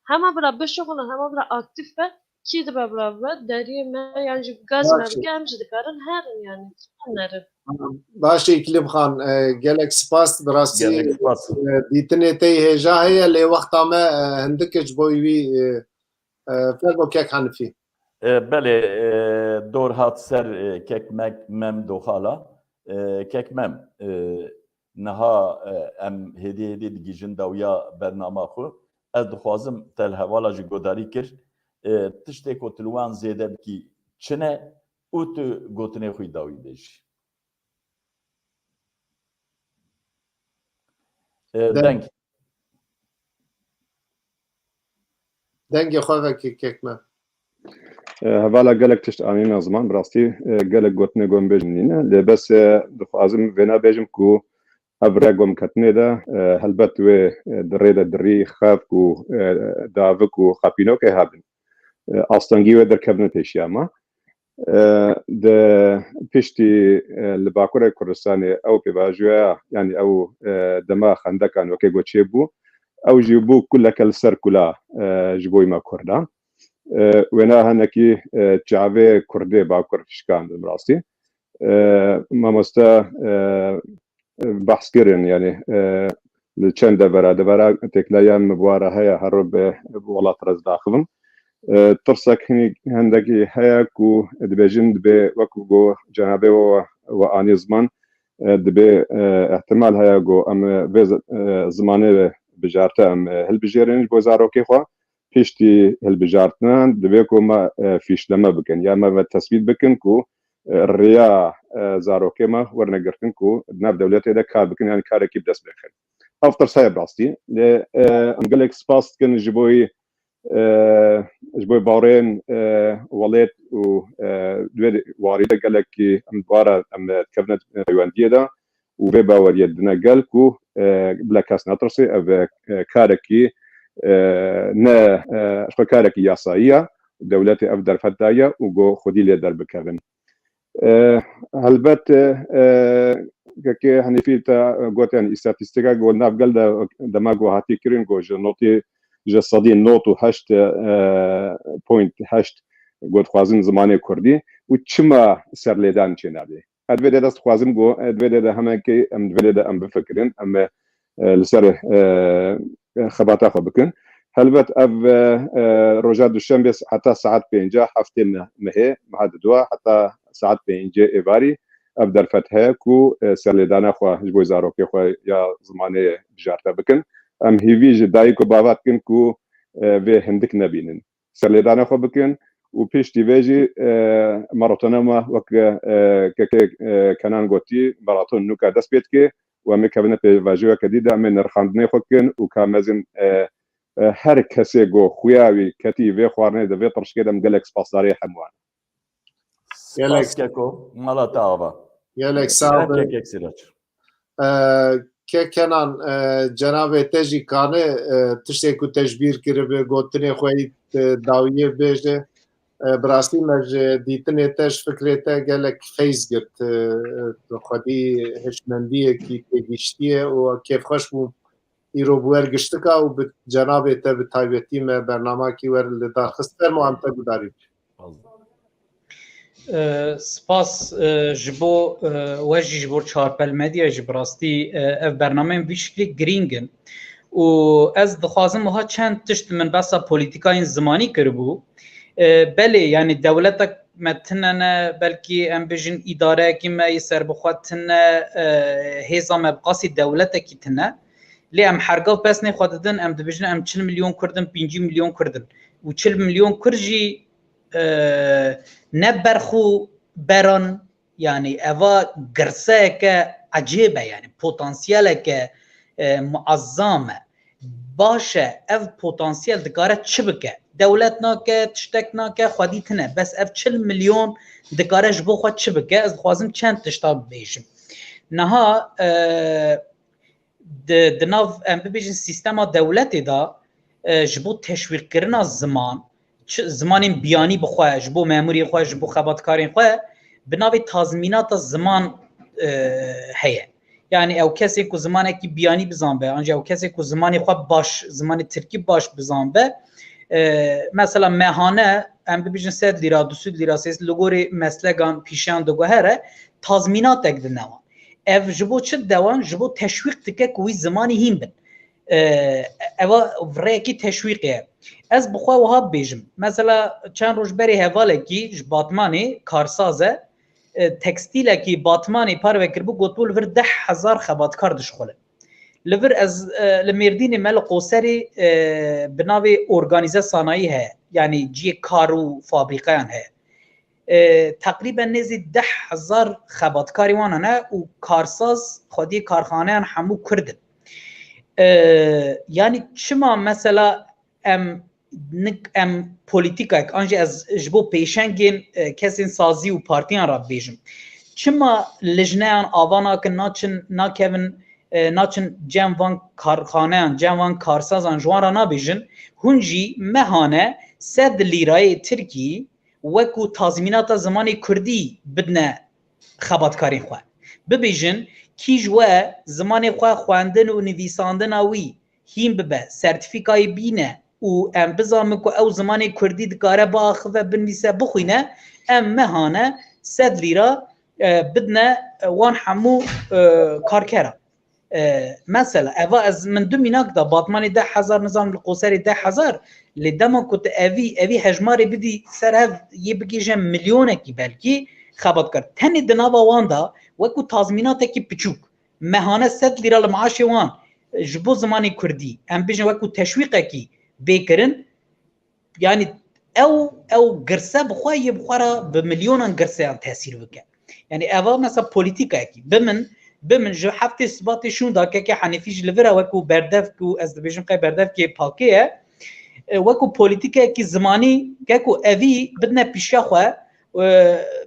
hema bira bişuxulin hema bira aktif be kî dibe bira bibe deriyê me yan jî gaz me bike em jî dikarin herin yani nerin باشê Kilim Xan gelek spas bi rastî Gelek spas. dîtinê te hêja heye lê wexta me hindikê ji bo wî fêrgokek Hanifî Belê dor hat ser kekmek mem doxala kekmem niha em hêdî digîjin dawiya bernama xwe ez dixwazim telhevala ji godarî kir tiştê ku tu li wan zêde bikî çi ne û tu gotinê xwe dawî bêjî deng dengê xwe vekî kek me hevala gelek tişt anîna ziman bi rastî gelek gotinê gom bêjin nîne lê bes dixwazim vê nebêjim ku ev re gomketinê de helbet wê di rê de dirî xev û davik û xepînokê hebin astengî wê derkevin pêşiya me di piştî li Bakurê Kurdistanê ew pêvajoya yani ew dema xendekan wekê got çêbû ew jî bû kuleke li ser kula ji bo me Kurdan wêna hinekî çavê Kurdê Bakur fişkandin bi rastî mamoste behs kirin yani li çend devera têkilaya me bwara heye her bi welat rez daxivin tirsek hindekî heye ku dibêjin dibe wekû got cenabê we anî ziman dibe ihtimal heye got em vê zimanê bijarte em hilbijêrin ji bo zarokê xwe piştî hilbijartinan dibe ku me fîşleme bikin ya me tespît bikin ku rêya zarokê me wernegirtin ku nav dewletê de kar bikin yani karekî bi dest bixin ev tirs heye bi rastî lê em gelek spas dikin ji bo باورên welêt û divê warî de gelekî em dibara em dikevin peywendiyê de û vê baweriyê dine gel ku bila kes netirsê ev karekî ne xwe karekî yasayî ye dewletê ev derfet daye û got xwedî lê derbikevin helbet kekê Henîfî te got yani îstatîstîka got navgel de dema got hatî kirin got ji notê ji sedî 98.8 گوت خوازن زمانی کردی و چما سرلیدان چه نبی ادویده دست خوازم گو ادویده همه که ادویده ام بفکرین ام لسر خباتا خو بکن هلبت اف روجات دوشنبه حتى ساعات 5 هفته مه مهد دوا حتى ساعات 5 ایواری اف در فتحه کو سرلیدان خو جبو زاروکی خو یا زمانی بجارتا بکن ام هیوی جدایی کو باوات کن کو و هندک نبینن سرلیدان خو بکن و پیش دیویجی ماراتونما وک کنان گوتی ماراتون نوکا دست بیت که و میکبنه به واژه کدیده من نرخاندنی خو کن و کامزن هر کسی گو خویاوی کتی و خوارنه دوی ترش کدم گلک سپاسداری هموان سپاسکو مالاتا آوا گلک ساو که کنان جناب تجی کانه تشتی کو تجبیر کرده گوتنی خوی داویه بیجه براستی مج دیتنی تش فکرته گلک فیز گرت خودی هشمندیه کی تگیشتیه و کیف خوش بو ایرو بویر گشتکا و به جناب تا به تایبتی میں برنامه کی ور لدرخست فرمو هم تا گداری سپاس جبو وجی جبو چارپل مدیا جبراستی اف برنامه بیشکلی گرینگن و از دخوازم ها چند تشت من بسا پولیتیکاین زمانی کربو بله یعنی دولت متننه بلکی ام بجن اداره کی ما سر بخواتنه هیزا مبقاسی دولت کی تنه لی ام حرگا پس نه خوددن ام دبجن ام 40 میلیون کردن 5 میلیون کردن و 40 میلیون کرجی نبرخو بران يعني اوا قرسه عجيبه يعني بوتنسيال معظمه باشه اف بوتنسيال دكاره شبكه دولتنا تشتكنا خديتنا بس اف 40 مليون دكاره جبو خد شبكه از خوازم چند تشتاب بيجم نها دناف ام بيجن سيستم دولتي دا جبو تشويق كرنا الزمان زمان بیانی بخواه جبو ماموری خواه جبو خباتکارین خواه بناوی تازمینات زمان هیه یعنی او کسی که زمانه کی بیانی بزن به انجا او کسی که زمانی خواه باش زمانی ترکی باش بزن به مثلا مهانه ام ببیجن 3 لیرا 2 لیرا 3 لگوری مسلگان پیشان دو گهره تازمینات اگده نوان او جبو چه دوان جبو تشویق تکه کوی زمانی هیم بن اوا ورکی تشویقه از بخوا وها بیجم مثلا چند روز بری حواله کی باتمانی کارسازه تکستیل کی باتمانی پر وکر بو گوتول ور 10000 خباتکار دشخله لور از لمردین مل قوسری بناوی ارگانیزه صنایع ہے یعنی جی کارو فابریکان ہے تقریبا نزدیک 10000 خباتکاری وانه و کارساز خودی کارخانه همو کردن yani çima mesela em politika anji az jbo peşengin kesin sazi u partiyan ra bejim çima lejnean avana ki naçin cemvan karxanean cemvan karsazan jwara nabejin hunji mehane 100 lirayê Tirkî weku tazminata zamanê Kurdî bidne xebatkarên xwe bibêjin کی جوه زمان خواه خواندن و نویساندن وی هیم ببه سرتیفیکای بینه و ام بزامه که او زمان کردی دکاره با آخوه بنویسه بخوینه ام مهانه 100 لیرا بدنه وان همو کارکره مثلا اوا از من دو میناک دا باطمانی 10000 نظام القوسری 10000 لدما کت اوی هجماری بدی سر هف یه بگیجه میلیونه کی بلکی خبات کرد تنی دناوا واندا وكو تازمينات كي بچوك مهانه 100 ليره المعاش وان جبو زماني كردي ام بيجن وكو تشويق كي بيكرن يعني او قرصه بخوي بخورا بمليون قرصه تاثير بك يعني اوا مثلا بوليتيكا كي بمن جو حفتي سباتي شون دا كي حنفيج لفرا وكو بردف كو از بيجن قي بردف كي باكيه وكو بوليتيكا كي زماني كاكو افي بدنا بيشاخه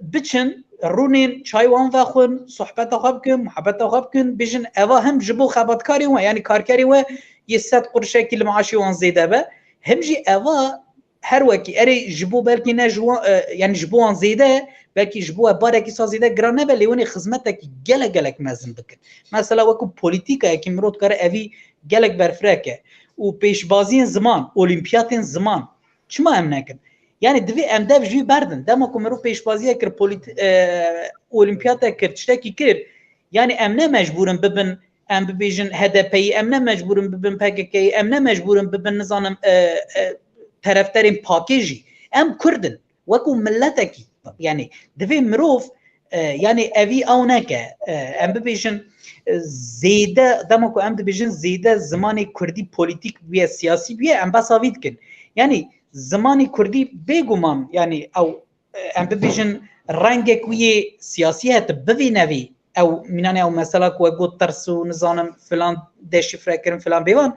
بچن رونين چايوان واخون صحبت خوابكن محبت خوابكن بيجن اوا هم جبو خباتكاري و يعني كاركاري و يسات قرشه كي المعاشي وان زيده به هم جي اوا هر وكي اري جبو بلكي نجوا يعني جبو وان زيده بلكي جبو باركي سازيده جرانه بليوني خدمتك جلك مازن بكن مثلا وكو بوليتيكا كي مرود كار افي جلك برفراكه و پیشبازی زمان اولمپیاتین زمان چما ام نکن yani divê em dev jî berdin dema ku mirov pêşbaziye kir olimpiyata kir tiştekî kir yani em ne mecburin bibin em bibêjin HDP'yi em ne mecburin bibin PKK'yi em ne mecburin bibin nizanim terefterên pakê jî em Kurdin wekû milletekî yani divê mirov yani evî ew neke em bibêjin zêde dema ku em dibêjin zêde zimanê Kurdî polîtîk biye siyasî biye em besa vî dikin yani zimanê Kurdî bêguman yani ew em bibêjin rengek wî siyasî hete bivê nevî ew mînane ew mesela ku got tirs û nizanim filan deşifrekirin filan bêvan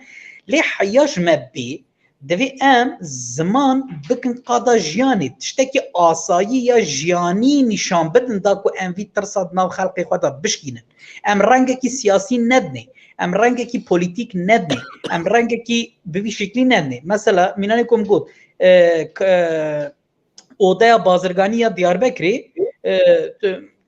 lê heya ji me bê divê em ziman bikin qada jiyanê tiştekî asayî ya jiyanî nîşan bidin da ku em vî tirsa nav xelkê xwe da bişkînin em rengekî siyasî nedinê em rengekî polîtîk nedinê em rengekî bi vî şeklî nedinê mesela mînanê ku em got odaya bazirganî ya Diyarbekirê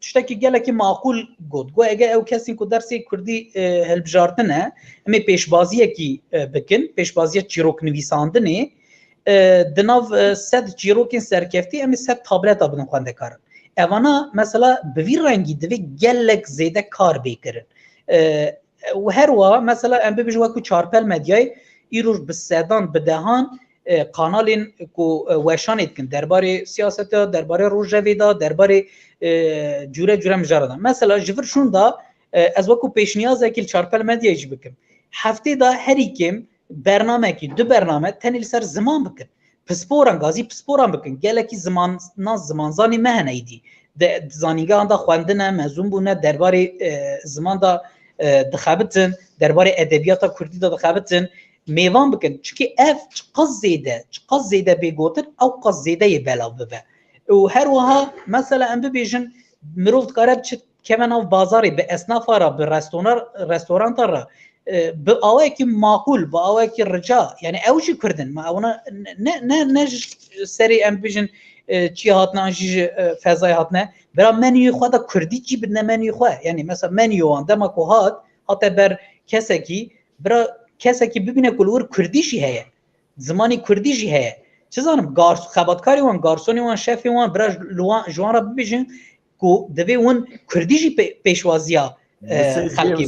tiştekî gelekî maqûl got ege ew kesên ku dersê Kurdî hilbijartine em ê pêşbaziyekî bikin pêşbaziya çîroknivîsandinê di nav sed çîrokên serkeftî em ê sed tableta bidin xwendekarin evana mesela bi vî rengî divê gelek zêde kar bêkirin û her wa mesela em bibêjin wekû çarpel medyayê îroj bi sedan bi dehan kanalên ku weşanê dikin derbarê siyaseta derbarê rojevê da derbarê cure cure mijara mesela ji vir şûn da ez wekû pêşniyazekî çarpel medyayê jî bikim heftê da herî kim bernamekî du bername tenê li ser ziman bikin pisporan gazî pisporan bikin gelekî zimanzanî me hene îdî zanîngehan da xwendine mezûn bûne derbarê ziman da dixebitin derbarê edebiyata Kurdî da dixebitin mêvan bikin çünkü ev qas zêde bêgotin ew qas zêdeyê belav bibe û her wiha mesela em bibêjin mirov dikare çi keve nav bazarê bi esnafa ra bi restoranta ra bi awayekî maqûl bi awayekî rica yani ew jî Kurdin me ewna ne serê em bêjin çi hatine an jî fezayê hatine bira menüyê xwe da Kurdî çî bidine menüyê xwe yani mesela menüwan dema ku hate ber kesekî bira kesekî bibîne ku li wir Kurdî jî heye zimanî Kurdî jî heye çi zanim xebatkarê wan garsonê wan şefê wan bira ji wan re bibêjin ku divê hûn Kurdî jî pêşwaziya xelkê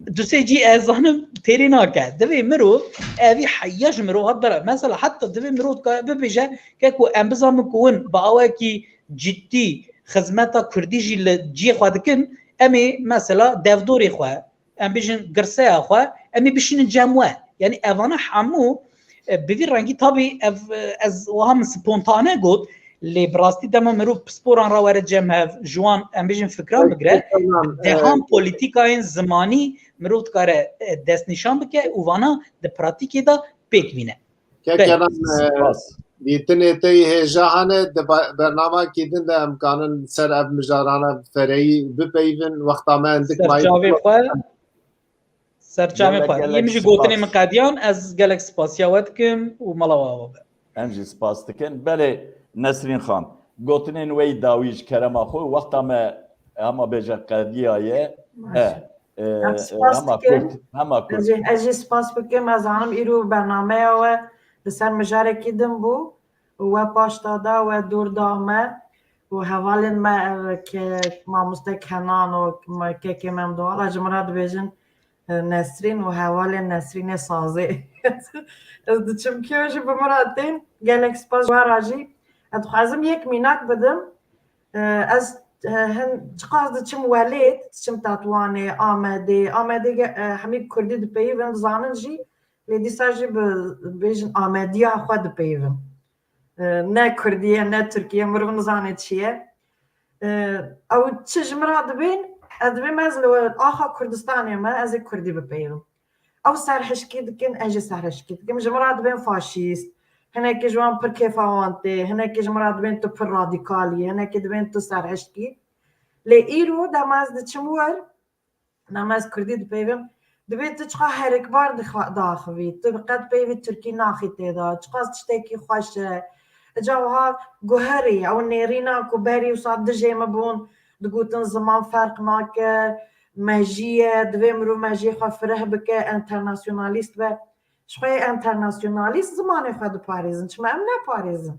dusê cî ez zanim têrê nake divê mirov evî heya ji mirov hat bere mesela heta divê mirov bibêje ke ku em bizanin ku hûn bi awayekî ciddî xizmeta Kurdî jî li ciyê xwe dikin em ê mesela devdorê xwe em bêjin girseya xwe em ê bişînin cem we yani evana hemû bi vî rengî tabî ev ez wiha min spontane got lê bi rastî dema mirov pisporan ra were cem hev ji wan em bêjin fikran bigire dehan polîtîkayên zimanî mirov dikare destnîşan bike û vana di pratikê da pêk bîne dîtinê te hêja hene di bernamekî din de em kanin ser ev mijarana fereyî bipeyvin wexta me hindik serçavê xwe yê min jî gotinê min qediyan ez gelek spasiya we dikim û mala we be em jî spas dikin belê Nesrîn Xan gotinên wê dawî ji kerema xwe wexta me hema bêje qediya ye hema Kurd ez jî spas bikim ez zanim îro bernameya we li ser mijarekî din bû we paş da we dûr da me û hevalên me mamoste Kenan û kekê me em doğala ji min re dibêjin Nesrîn û hevalên Nesrînê sazê ez diçim kê jî bi min re tên gelek spas wera jî ez dixwazim yek mînak bidim ez çiqas diçim welêt diçim Tetwanê Amedê hemî Kurdî dipeyivin dizanin jî lê dîsa jî bi bêjin Amediya xwe dipeyivin ne Kurdiye ne Tirkiye mirov nizane çi ye ew çi ji min re dibên ez dibêm ez li axa Kurdistanê me ez ê Kurdî bipeyivim ew serhişkî dikin ez jî serhişkî dikim ji min re dibên faşîst hinekî ji wan pir kêfa wan tê hinekî ji min re dibên tu pir radîkalî hinekî dibên tu serhişkî lê îro dema ez diçim wir dema ez Kurdî dipeyivim divê tu çiqa herikbar daxivî tu qet peyvê Tirkî naxî têda çiqas tiştekî xweş e eca wiha guherî ew nêrîna ku berî wisa dijê me bûn digotin ziman ferq nake me jî ye divê mirov me jî xwe fireh bike internasyonalîst be شوية انترناسيوناليست زماني خد باريزن شما ام نه باريزن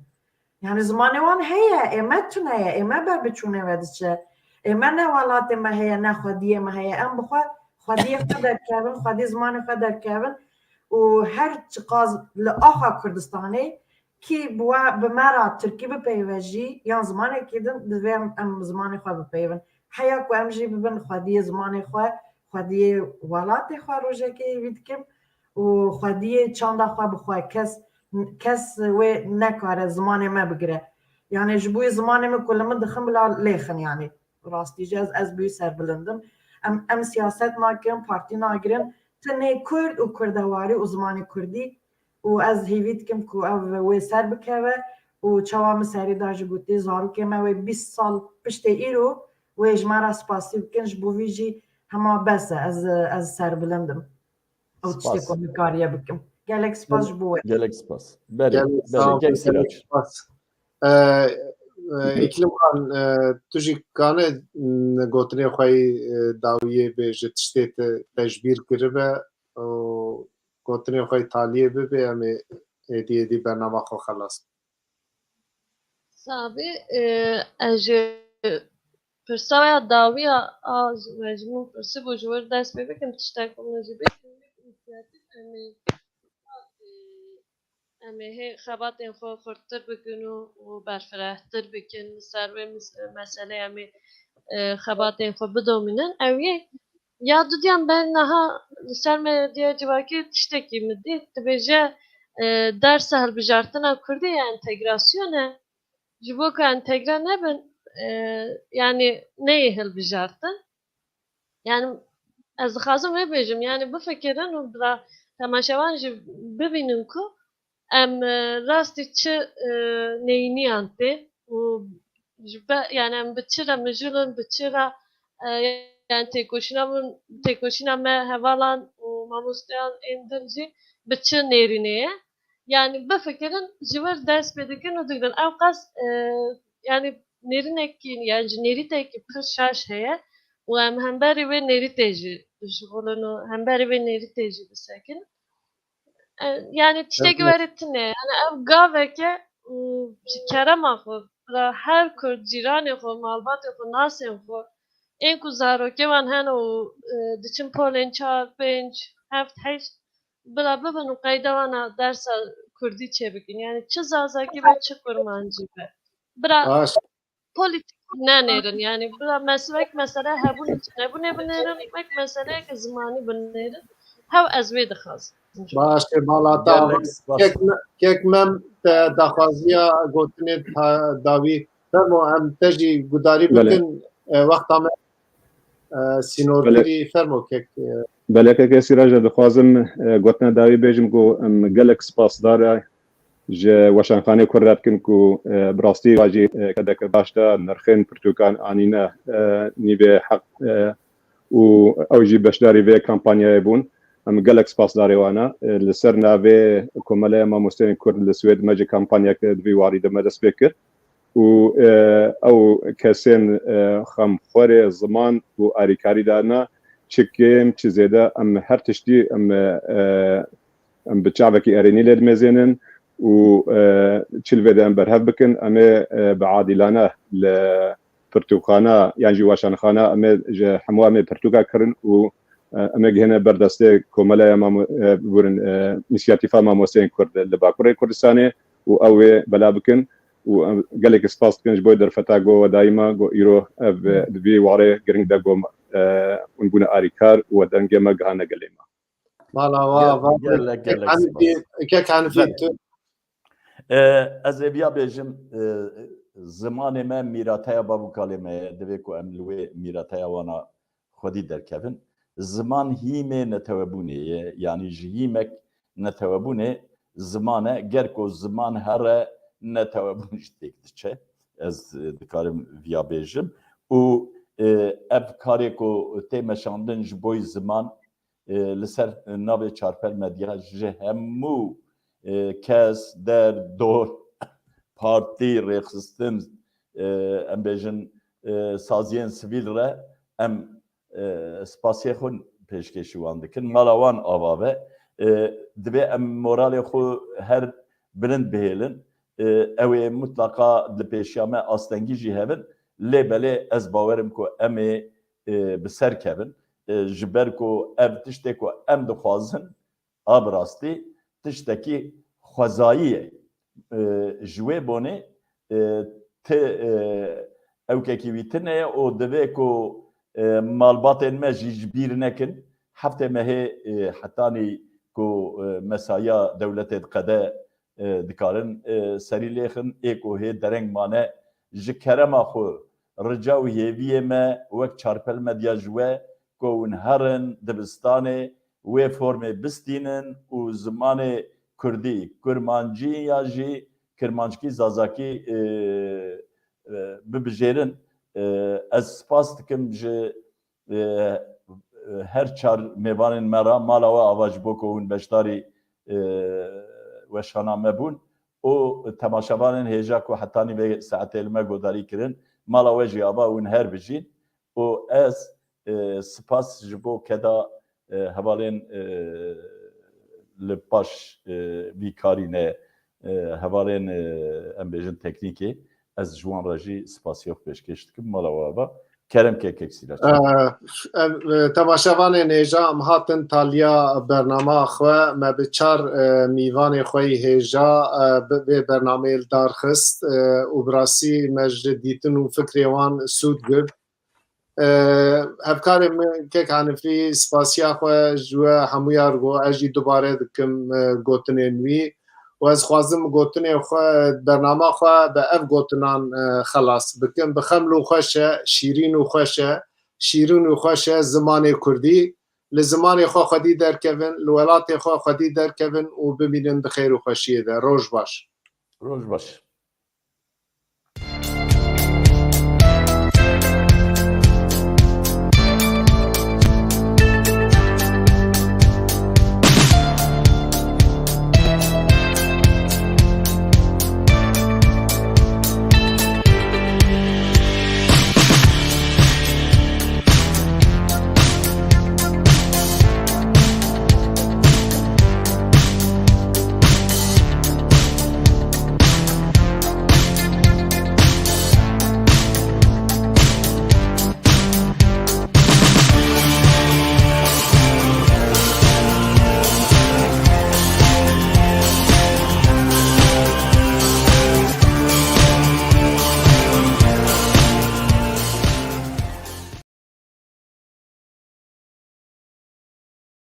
يعني زماني وان هي اما تونه اما بابچونه ودشه اما نه ولات ما هي نه خديه ما هي ام بخوا خديه خدر كابن خدي زماني خدر كابن وهر قاز لآخا كردستاني کی بوا بمرا ترکی بپیوژی یا زمانی که دویم ام زمانی خواه بپیون حیا کو ام جی ببن خودی زمانی خواه خودی ولات خواه روژه که وید کم و خودی چند خواه بخواه کس و نکاره زمانی ما بگره یعنی جبوی زمانی ما کلمه دخم بلا لیخن یعنی راستی جاز از بوی سر بلندم ام سیاست ناگرم پارتی ناگرم تنه کرد و کردواری و زمانی کردی و از هیوید کم که او سر بکوه و چوام سری داجه گوتی زارو که ما 20 سال پشت ایرو و اجمارا سپاسی بکنش بویجی همه بس از سر بلندم او تشتی کنی کاریه بکم گلک سپاس بوه Gelek spas. Beri, gel Siraç. İklim kan tujik kane gotine xwayî dawiyê bê ji tiştê tejbîr kiribe û gotine xwayî taliyê bibe em ê êdî bernama xwe xelas. Sabi ez pirsaya dawiya az mecmû pirsi bû ji wir dest pê bikim tiştek min ji bê inisiyatif em ê hê xebatên xwe xurttir bikin û berfirehtir bikin li ser vê meselê em ê xebatên xwe bidomînin ew yê ya dudiyan ben niha li ser medyaya civakê tiştekî min dît dibêje dersa hilbijartina Kurdî ya entegrasyon e ji bo ku entegre nebin yani neyê hilbijartin yani ez dixwazim vê bêjim yani bifikirin û temaşevan jî bibînin ku em rastî çi neyîniyan tê û yani em bi çi re mijûlin bi çi re yani têkoşîna me hevalan û mamosteyan ên din jî bi çi nêrînê ye yani bifikirin ji wir dest pê dikin û digirin ew qas yani nêrînekî yani ji nêrîtekî pir şaş heye û em hemberî vê nêrîtê jî dişixulin û hemberî vê nêrîtê jî disekin yani tiştekî werî tune yani ev gaveke û ji kerema xwe ra her Kurd cîranê xwe malbatê xwe nasên xwe ên ku zarokê wan hene û diçin polên 4-5 heft heşt bila bibin û qeyda wana dersa Kurdî çêbikin yani çi zazakî be çi kurmancî be bira politik nenêrin yani bira wek mesele hebûn nebûnê binêrin wek meseleyeke zimanî binêrin hew ez vê dixwazim Baş balata kek mem daxwaziya gotinê dawî fermo em te jî gudarî bikin wexta me sînorgirî fermo kek Belekeke Sîrac dixwazim gotina dawî bêjim ku em gelek spasdar e ji weşanxanê Kurd re bikin ku bi rastî jî kedeke baş de nirxên pirtûkan anîne nîvê heq û ew jî beşdarî vê kampanyayê bûn em gelek spasdarê wana li ser navê Komeleya Mamosteyên Kurd li Swêd me jî kampanyeke di vî warî de me dest pê kir û ew kesên xemxwerê ziman û alîkarî dane çi kêm çi zêde em her tiştî em bi çavekî erênî lê dimezênin û çil vê de em berhev bikin em ê bi adîlane li pirtûkxana yan jî weşanxana em ê ji hemû em ê pirtûka kirin û em ê gihîne berdestê Komeleya İnisiyatîfa Mamosteyên Kurd li Bakurê Kurdistanê û ew ê bela bikin û gelekî spas dikin ji bo derfeta got wedayî me got îro ev di vî warê giring de got hûn bûne alîkar û dengê me gihane gelê me. Mala kek hanifî tu Ez ê biya bêjim zimanê me mîrateya bavûkalê me ye divê ku em li wê mîrateya wana xwedî derkevin ziman hîmê netewebûnê ye yanî ji hîmek netewebûnê ziman e ger ku ziman here netewebûn ji têk diçe ez dikarim viya bêjim û ev karê ku tê meşandin ji bo ziman li ser navê çarpel medya ji hemû kes der dor partî rêxistin em bêjin saziyên sivîl re em spasiyê xwe pêşkêşî wan dikin mala wan ava ve دبي ام مورال خو هر بلند بهلن او مطلقا لپیشیامه آستنگی جی هبن لبله از باورم کو ام بسر کبن جبر کو ام تشته کو ام دخوازن ابراستی تشتکی خوازاییه جوه بونه ته او کی ویتنه او دبي کو مالباتن ما جبیر نکن هفته مه حتانی کو مسایا دولت قضا دکارن سری لیخن ایکو هی درنگ مانه جکرما خو رجاو هیویه ما وک چارپل مدیا جوه کو انهرن دبستانه و فرم بستینن و زمان کردی کرمانجی یا جی کرمانجکی زازاکی ببجیرن از سپاس دکم جه هر چار میوان مرا مالا و آواج بکن بشتاری و شانامه بون او تماشاوان هیجا کو حتانی به ساعت علمه گوداری کرن مالا و جیابا اون هر بجین او از سپاس جبو کدا حوالین لپاش بیکارینه حوالین ام بیجن تکنیکی از جوان راجی سپاسیوخ پیشکش دکم مالا و آبا کرم که ککسیلا تماشاوان نیجا ام هاتن تالیا برنامه خواه ما به چار میوان خوی هیجا به برنامه دارخست و براسی مجد دیتن و فکریوان سود گرد هفکار که کنفی سپاسیا خواه جوه همویار گو اجی دوباره دکم گوتنه نوی و از خوازم گوتنه خواه برنامه خواه به اف گوتنان خلاص بکن بخملو خوشه شیرین و خوشه زمان کردی لزمان خواه خودی در کون لولات خواه خودی در کون و ببینن بخیر و خوشیه ده روش باش